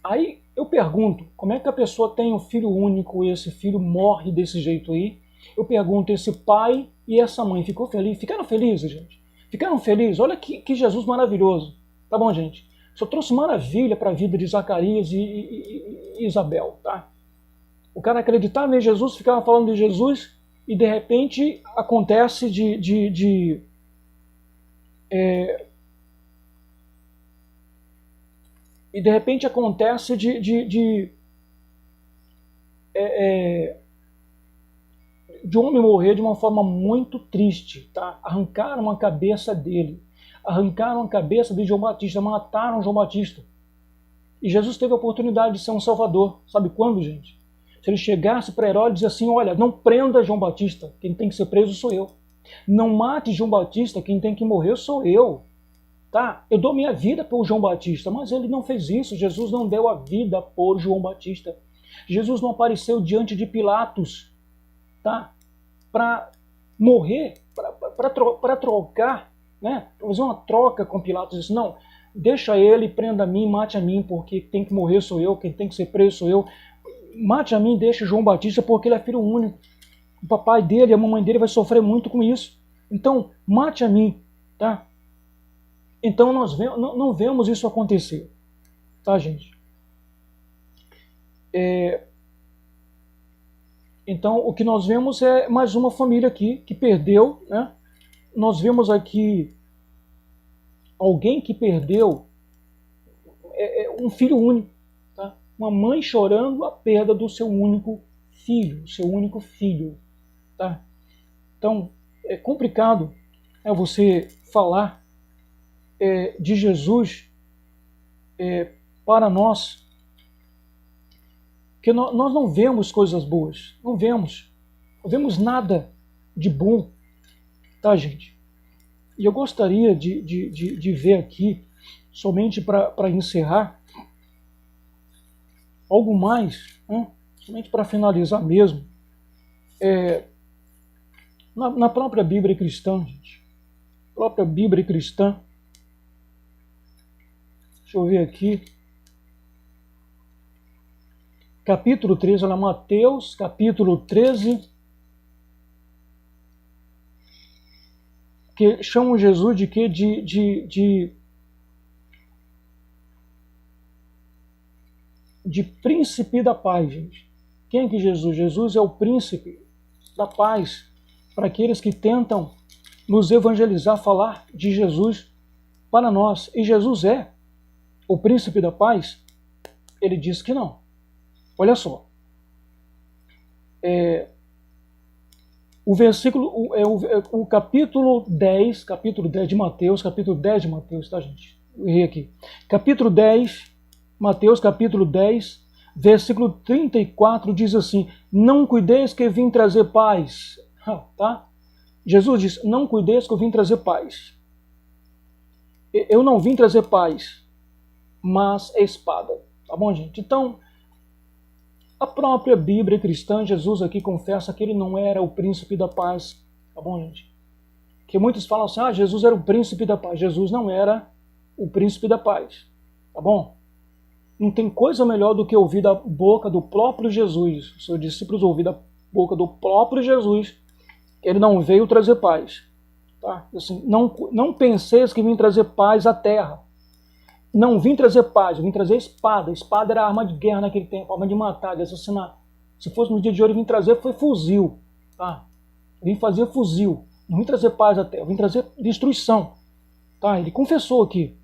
A: Aí eu pergunto, como é que a pessoa tem um filho único e esse filho morre desse jeito aí? Eu pergunto, esse pai e essa mãe ficaram felizes, gente? Ficaram felizes? Olha que Jesus maravilhoso. Tá bom, gente? Só trouxe maravilha para a vida de Zacarias e Isabel, tá? O cara acreditava em Jesus, ficava falando de Jesus e de repente acontece de um homem morrer de uma forma muito triste, tá? Arrancaram a cabeça dele, arrancaram a cabeça de João Batista, mataram João Batista. E Jesus teve a oportunidade de ser um salvador. Sabe quando, gente? Se ele chegasse para Herodes e disse assim, olha, não prenda João Batista, quem tem que ser preso sou eu. Não mate João Batista, quem tem que morrer sou eu. Tá? Eu dou minha vida por João Batista, mas ele não fez isso. Jesus não deu a vida por João Batista. Jesus não apareceu diante de Pilatos, tá? Para morrer, para trocar, né? Para fazer uma troca com Pilatos. Disse, não, deixa ele, prenda a mim, mate a mim, porque quem tem que morrer sou eu, quem tem que ser preso sou eu. Mate a mim, deixa João Batista, porque ele é filho único. O papai dele, a mamãe dele vai sofrer muito com isso. Então, mate a mim, tá? Então nós não vemos isso acontecer, tá, gente? Então o que nós vemos é mais uma família aqui que perdeu, né? Nós vemos aqui alguém que perdeu um filho único, tá? Uma mãe chorando a perda do seu único filho, tá? Então é complicado você falar de Jesus para nós, que nós não vemos coisas boas, não vemos nada de bom, tá, gente? E eu gostaria de ver aqui, somente para encerrar, algo mais, né? Somente para finalizar mesmo, na própria Bíblia cristã, gente, própria Bíblia cristã. Deixa eu ver aqui. Capítulo 13, olha, Mateus, capítulo 13. Que chamam Jesus de quê? De príncipe da paz, gente. Quem é que Jesus? Jesus é o príncipe da paz para aqueles que tentam nos evangelizar, falar de Jesus para nós. E Jesus é o príncipe da paz? Ele diz que não. Olha só. O versículo, o capítulo 10 de Mateus, tá, gente? Eu errei aqui. Capítulo 10, Mateus, capítulo 10, versículo 34 diz assim: não cuideis que vim trazer paz, tá? Jesus diz, não cuideis que eu vim trazer paz. Eu não vim trazer paz, mas espada. Tá bom, gente? Então, a própria Bíblia cristã, Jesus aqui confessa que ele não era o príncipe da paz. Tá bom, gente? Que muitos falam assim, Jesus era o príncipe da paz. Jesus não era o príncipe da paz. Tá bom? Não tem coisa melhor do que ouvir da boca do próprio Jesus, os seus discípulos ouvir da boca do próprio Jesus, que ele não veio trazer paz. Tá? Assim, não penseis que vim trazer paz à terra. Não vim trazer paz, eu vim trazer espada. Espada era arma de guerra naquele tempo, arma de matar, de assassinar. Se fosse no dia de hoje, eu vim trazer foi fuzil. Tá? Eu vim fazer fuzil. Não vim trazer paz à terra, eu vim trazer destruição. Tá? Ele confessou aqui.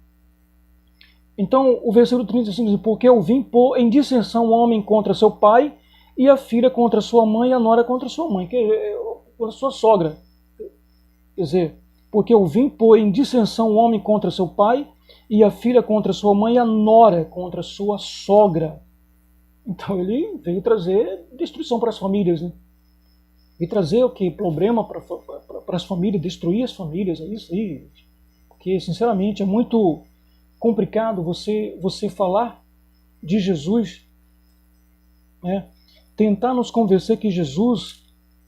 A: Então, o versículo 35 diz, porque eu vim pôr em dissensão o homem contra seu pai, e a filha contra sua mãe, e a nora contra sua mãe, contra sua sogra. Quer dizer, porque eu vim pôr em dissensão o homem contra seu pai, e a filha contra sua mãe, e a nora contra sua sogra. Então ele veio trazer destruição para as famílias, né? Veio trazer o que? Problema para as famílias, destruir as famílias, é isso aí. Porque, sinceramente, é muito complicado você falar de Jesus, né? Tentar nos convencer que Jesus,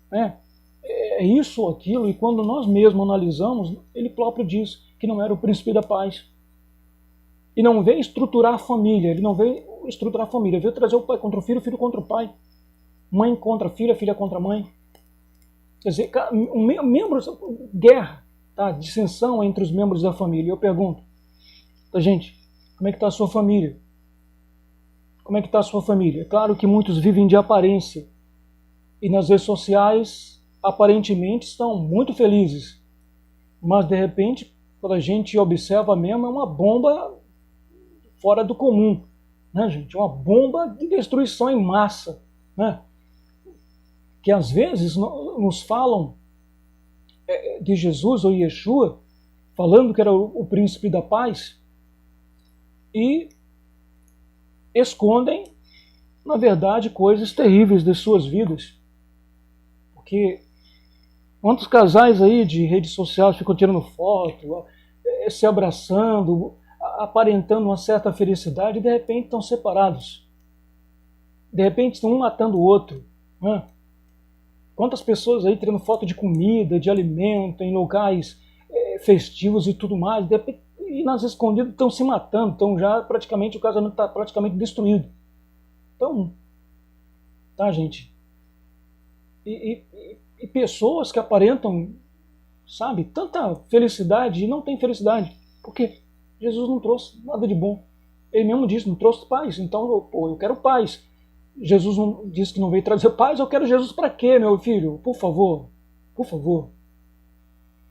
A: né, é isso ou aquilo, e quando nós mesmos analisamos, ele próprio diz que não era o príncipe da paz. E não veio estruturar a família, ele não veio estruturar a família, veio trazer o pai contra o filho contra o pai, mãe contra a filha contra a mãe. Quer dizer, membros, guerra, tá? Dissensão entre os membros da família. Eu pergunto, gente, como é que está a sua família? Como é que está a sua família? É claro que muitos vivem de aparência. E nas redes sociais, aparentemente, estão muito felizes. Mas, de repente, quando a gente observa mesmo, é uma bomba fora do comum. Né, gente? Uma bomba de destruição em massa. Né? Que às vezes nos falam de Jesus ou Yeshua, falando que era o príncipe da paz, e escondem, na verdade, coisas terríveis de suas vidas. Porque quantos casais aí de redes sociais ficam tirando foto, se abraçando, aparentando uma certa felicidade, e de repente estão separados. De repente estão um matando o outro. Né? Quantas pessoas aí tirando foto de comida, de alimento, em locais festivos e tudo mais, de repente, e nas escondidas estão se matando, então já praticamente o casamento está praticamente destruído. Então, tá, gente? E pessoas que aparentam, sabe, tanta felicidade e não tem felicidade. Porque Jesus não trouxe nada de bom. Ele mesmo disse, não trouxe paz. Então, eu quero paz. Jesus não disse que não veio trazer paz. Eu quero Jesus para quê, meu filho? Por favor. Por favor.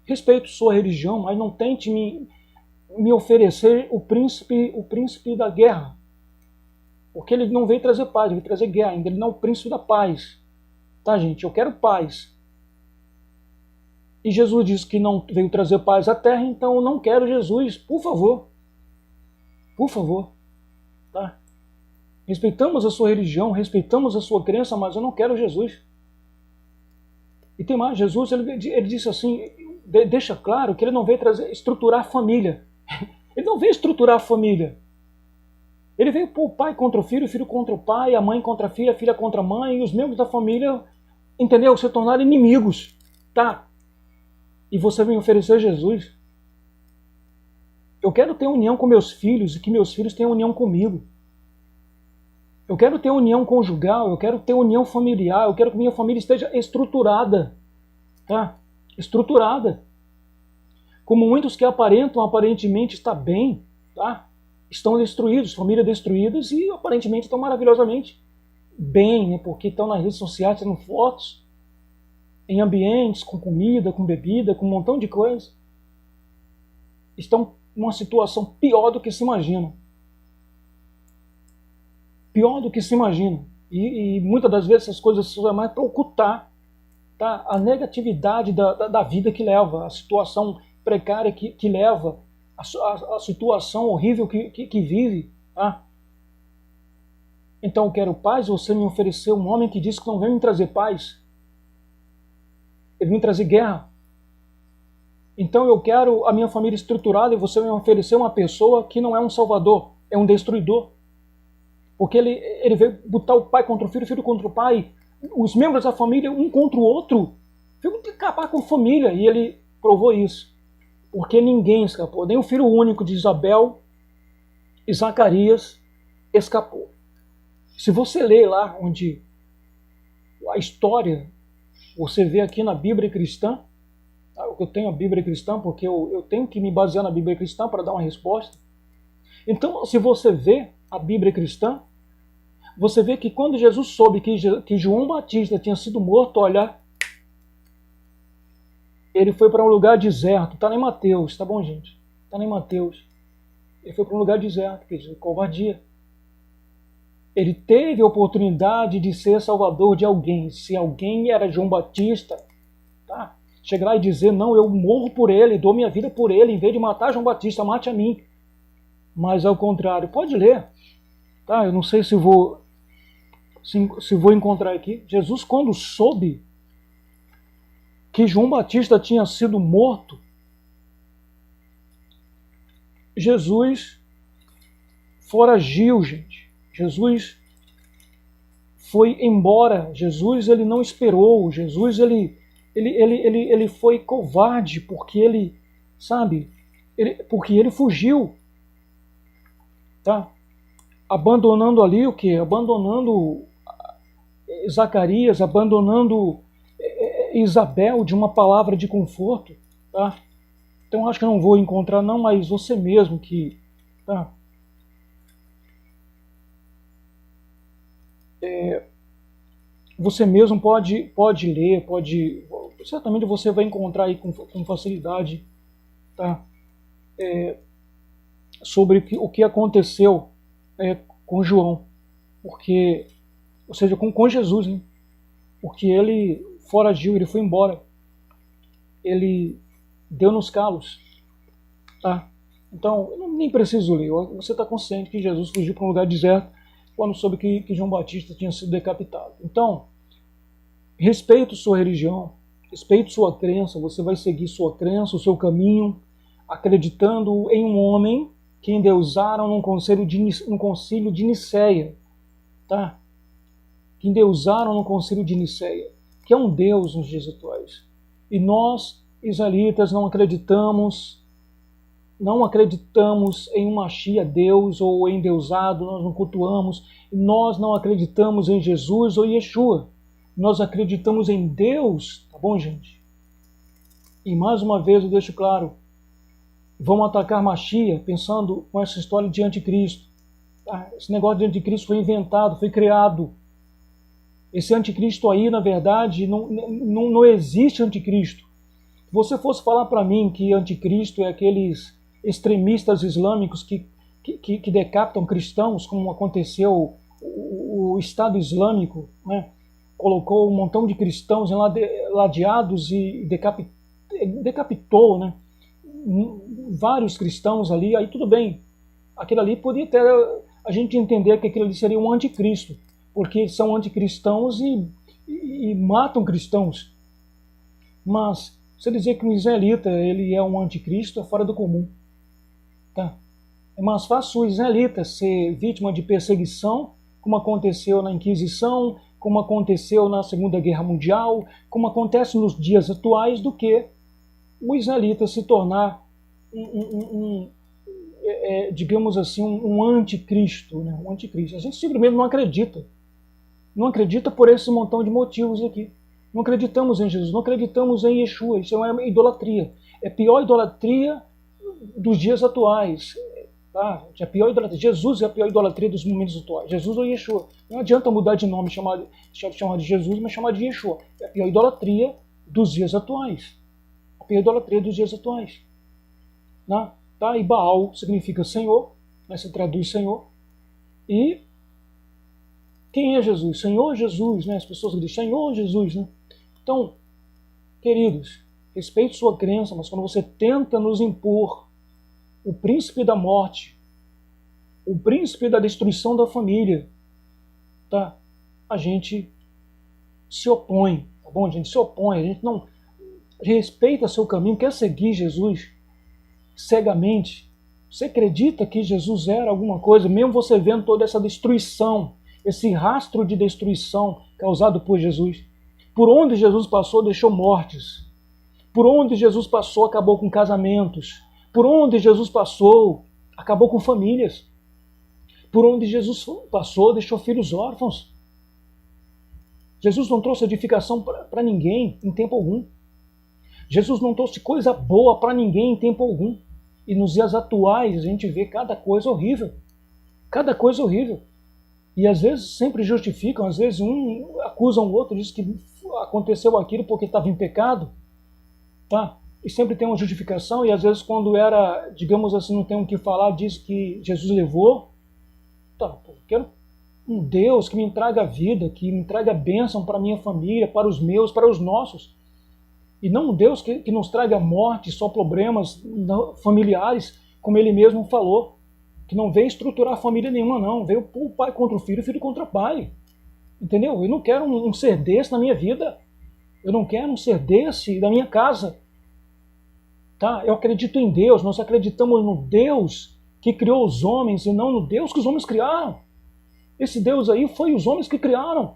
A: Respeito sua religião, mas não tente me oferecer o príncipe da guerra. Porque ele não veio trazer paz, ele veio trazer guerra ainda. Ele não é o príncipe da paz. Tá, gente? Eu quero paz. E Jesus disse que não veio trazer paz à terra, então eu não quero Jesus. Por favor. Por favor. Tá? Respeitamos a sua religião, respeitamos a sua crença, mas eu não quero Jesus. E tem mais, Jesus ele disse assim, deixa claro que ele não veio estruturar a família. Ele não veio estruturar a família. Ele veio pôr o pai contra o filho contra o pai, a mãe contra a filha contra a mãe, e os membros da família, entendeu? Se tornaram inimigos. Tá? E você vem oferecer Jesus. Eu quero ter união com meus filhos e que meus filhos tenham união comigo. Eu quero ter união conjugal, eu quero ter união familiar, eu quero que minha família esteja estruturada. Tá? Estruturada. Como muitos que aparentemente está bem, tá? Estão destruídos, famílias destruídas e aparentemente estão maravilhosamente bem, né? Porque estão nas redes sociais tirando fotos, em ambientes com comida, com bebida, com um montão de coisa. Estão numa situação pior do que se imagina. Pior do que se imagina. E muitas das vezes essas coisas são mais para ocultar, tá? A negatividade da vida que leva, a situação precária que leva, a situação horrível que vive. Tá? Então eu quero paz, você me ofereceu um homem que disse que não vem me trazer paz. Ele vem trazer guerra. Então eu quero a minha família estruturada e você me oferecer uma pessoa que não é um salvador, é um destruidor. Porque ele veio botar o pai contra o filho contra o pai, os membros da família um contra o outro. Veio acabar com a família e ele provou isso. Porque ninguém escapou, nem o filho único de Isabel e Zacarias escapou. Se você ler lá onde a história, você vê aqui na Bíblia cristã, eu tenho a Bíblia cristã porque eu tenho que me basear na Bíblia cristã para dar uma resposta. Então, se você vê a Bíblia cristã, você vê que quando Jesus soube que João Batista tinha sido morto, olha, ele foi para um lugar deserto. Está em Mateus, tá bom, gente? Está em Mateus. Ele foi para um lugar deserto, quer dizer, covardia. Ele teve a oportunidade de ser salvador de alguém. Se alguém era João Batista, tá? Chegar lá e dizer, não, eu morro por ele, dou minha vida por ele, em vez de matar João Batista, mate a mim. Mas ao contrário, pode ler. Tá? Eu não sei se vou encontrar aqui. Jesus, quando soube que João Batista tinha sido morto, Jesus foragiu, gente. Jesus foi embora. Jesus, ele não esperou. Jesus, ele foi covarde porque ele, sabe, porque ele fugiu, tá? Abandonando ali o quê? Abandonando Zacarias, abandonando Isabel de uma palavra de conforto, tá? Então acho que eu não vou encontrar não, mas você mesmo que, tá? Você mesmo pode ler, certamente você vai encontrar aí com facilidade, tá? Sobre o que aconteceu com João, porque, ou seja, com Jesus, né? Porque ele foragiu, ele foi embora, ele deu nos calos, tá? Então, eu nem preciso ler, você está consciente que Jesus fugiu para um lugar deserto quando soube que João Batista tinha sido decapitado. Então, respeito sua religião, respeito sua crença, você vai seguir sua crença, o seu caminho, acreditando em um homem que endeusaram num concílio de Nicéia, tá? Que endeusaram no concílio de Nicéia, que é um Deus nos dias atuais. E nós, israelitas, não acreditamos em um Machia, Deus, ou em Deusado, nós não cultuamos, nós não acreditamos em Jesus ou Yeshua. Nós acreditamos em Deus, tá bom, gente? E mais uma vez eu deixo claro, vão atacar Machia pensando com essa história de anticristo. Esse negócio de anticristo foi inventado, foi criado. Esse anticristo aí, na verdade, não existe anticristo. Se você fosse falar para mim que anticristo é aqueles extremistas islâmicos que decapitam cristãos, como aconteceu o Estado Islâmico, né? Colocou um montão de cristãos ladeados e decapitou, né? Vários cristãos ali, aí tudo bem. Aquilo ali podia até a gente entender que aquilo ali seria um anticristo, porque são anticristãos e matam cristãos. Mas você dizer que um israelita ele é um anticristo é fora do comum. Tá? É mais fácil o israelita ser vítima de perseguição, como aconteceu na Inquisição, como aconteceu na Segunda Guerra Mundial, como acontece nos dias atuais, do que o israelita se tornar digamos assim, um anticristo, né? Um anticristo. A gente simplesmente não acredita. Não acredita por esse montão de motivos aqui. Não acreditamos em Jesus, não acreditamos em Yeshua. Isso é uma idolatria. É a pior idolatria dos dias atuais. Tá? É a pior idolatria. Jesus é a pior idolatria dos momentos atuais. Jesus ou Yeshua. Não adianta mudar de nome, chamar de Jesus, mas chamar de Yeshua. É a pior idolatria dos dias atuais. A pior idolatria dos dias atuais. Né? Tá? E Baal significa Senhor, né? Se traduz Senhor. E quem é Jesus? Senhor Jesus, né? As pessoas dizem Senhor Jesus, né? Então, queridos, respeite sua crença, mas quando você tenta nos impor o príncipe da morte, o príncipe da destruição da família, tá? A gente se opõe, tá bom? A gente se opõe, a respeita seu caminho, quer seguir Jesus cegamente, você acredita que Jesus era alguma coisa, mesmo você vendo toda essa destruição, esse rastro de destruição causado por Jesus. Por onde Jesus passou, deixou mortes. Por onde Jesus passou, acabou com casamentos. Por onde Jesus passou, acabou com famílias. Por onde Jesus passou, deixou filhos órfãos. Jesus não trouxe edificação para ninguém em tempo algum. Jesus não trouxe coisa boa para ninguém em tempo algum. E nos dias atuais a gente vê cada coisa horrível. Cada coisa horrível. E às vezes sempre justificam, às vezes um acusa o outro, diz que aconteceu aquilo porque estava em pecado. Tá? E sempre tem uma justificação, e às vezes quando era, digamos assim, não tem o que falar, diz que Jesus levou. Tá, eu quero um Deus que me entrega a vida, que me entrega a bênção para a minha família, para os meus, para os nossos. E não um Deus que nos traga morte, só problemas familiares, como ele mesmo falou. Que não veio estruturar família nenhuma, não. Veio o pai contra o filho contra o pai. Entendeu? Eu não quero um ser desse na minha vida. Eu não quero um ser desse na minha casa. Tá? Eu acredito em Deus. Nós acreditamos no Deus que criou os homens e não no Deus que os homens criaram. Esse Deus aí foi os homens que criaram.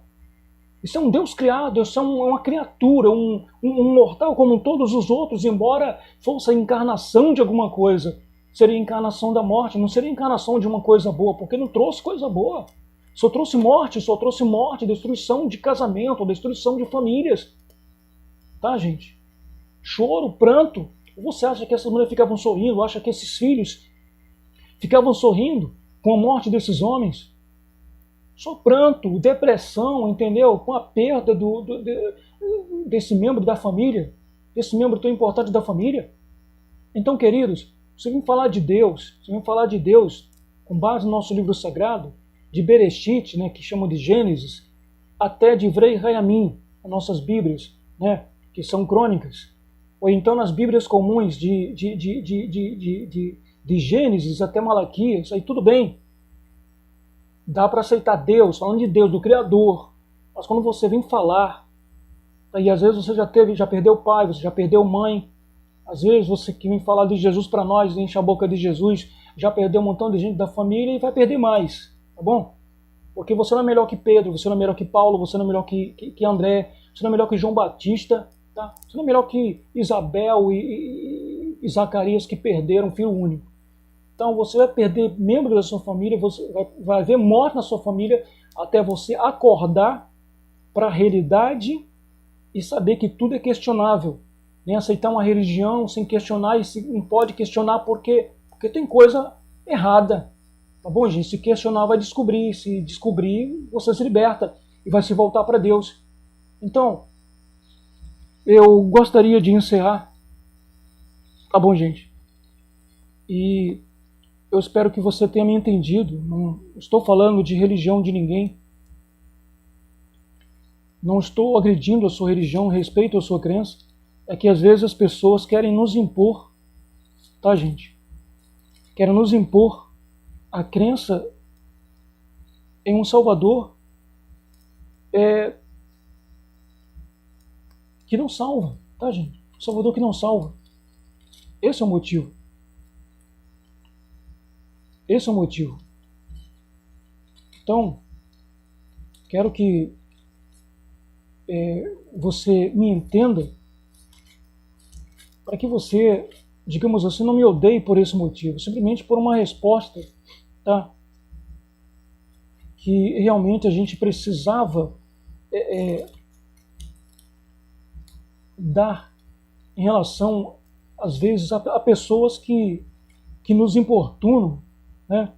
A: Isso é um Deus criado, isso é uma criatura, um mortal como todos os outros, embora fosse a encarnação de alguma coisa. Seria a encarnação da morte, não seria a encarnação de uma coisa boa, porque não trouxe coisa boa. Só trouxe morte, destruição de casamento, destruição de famílias. Tá, gente? Choro, pranto. Você acha que essas mulheres ficavam sorrindo? Acha que esses filhos ficavam sorrindo com a morte desses homens? Só pranto, depressão, entendeu? Com a perda desse membro da família, desse membro tão importante da família. Então, queridos, você vem falar de Deus, com base no nosso livro sagrado, de Bereshit, né, que chamam de Gênesis, até de Vrei Hayamim, as nossas Bíblias, né, que são crônicas. Ou então nas Bíblias comuns de Gênesis até Malaquias, aí tudo bem. Dá para aceitar Deus, falando de Deus, do Criador. Mas quando você vem falar, e às vezes você já perdeu pai, você já perdeu mãe, às vezes você que vem falar de Jesus para nós, enche a boca de Jesus, já perdeu um montão de gente da família e vai perder mais, tá bom? Porque você não é melhor que Pedro, você não é melhor que Paulo, você não é melhor que André, você não é melhor que João Batista, tá? Você não é melhor que Isabel e Zacarias que perderam um filho único. Então você vai perder membros da sua família, você vai haver morte na sua família até você acordar para a realidade e saber que tudo é questionável. Nem aceitar uma religião sem questionar, e se não pode questionar porque tem coisa errada. Tá bom, gente? Se questionar vai descobrir, se descobrir você se liberta e vai se voltar para Deus. Então, eu gostaria de encerrar. Tá bom, gente? E eu espero que você tenha me entendido. Não estou falando de religião de ninguém. Não estou agredindo a sua religião, respeito a sua crença. É que às vezes as pessoas querem nos impor, tá, gente? Querem nos impor a crença em um Salvador que não salva, tá, gente? Um Salvador que não salva. Esse é o motivo. Esse é o motivo. Então, quero que você me entenda, para que você, digamos assim, não me odeie por esse motivo, simplesmente por uma resposta, tá? Que realmente a gente precisava dar em relação, às vezes, a pessoas que nos importunam, né?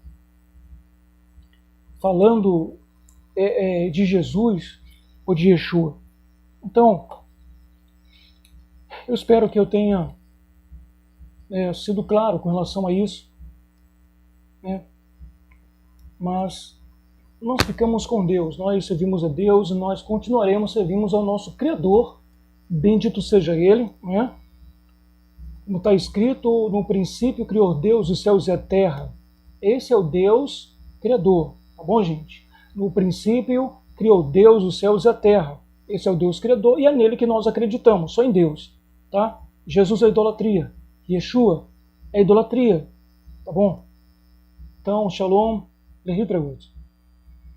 A: Falando de Jesus ou de Yeshua. Então, eu espero que eu tenha sido claro com relação a isso, né? Mas nós ficamos com Deus, nós servimos a Deus e nós continuaremos servindo ao nosso Criador, bendito seja Ele, né? Como está escrito, no princípio criou Deus os céus e a terra. Esse é o Deus Criador, tá bom, gente? No princípio criou Deus os céus e a terra. Esse é o Deus Criador e é nele que nós acreditamos, só em Deus. tá? Jesus é idolatria, Yeshua é idolatria, tá bom? Então, Shalom, Lehi Tragut.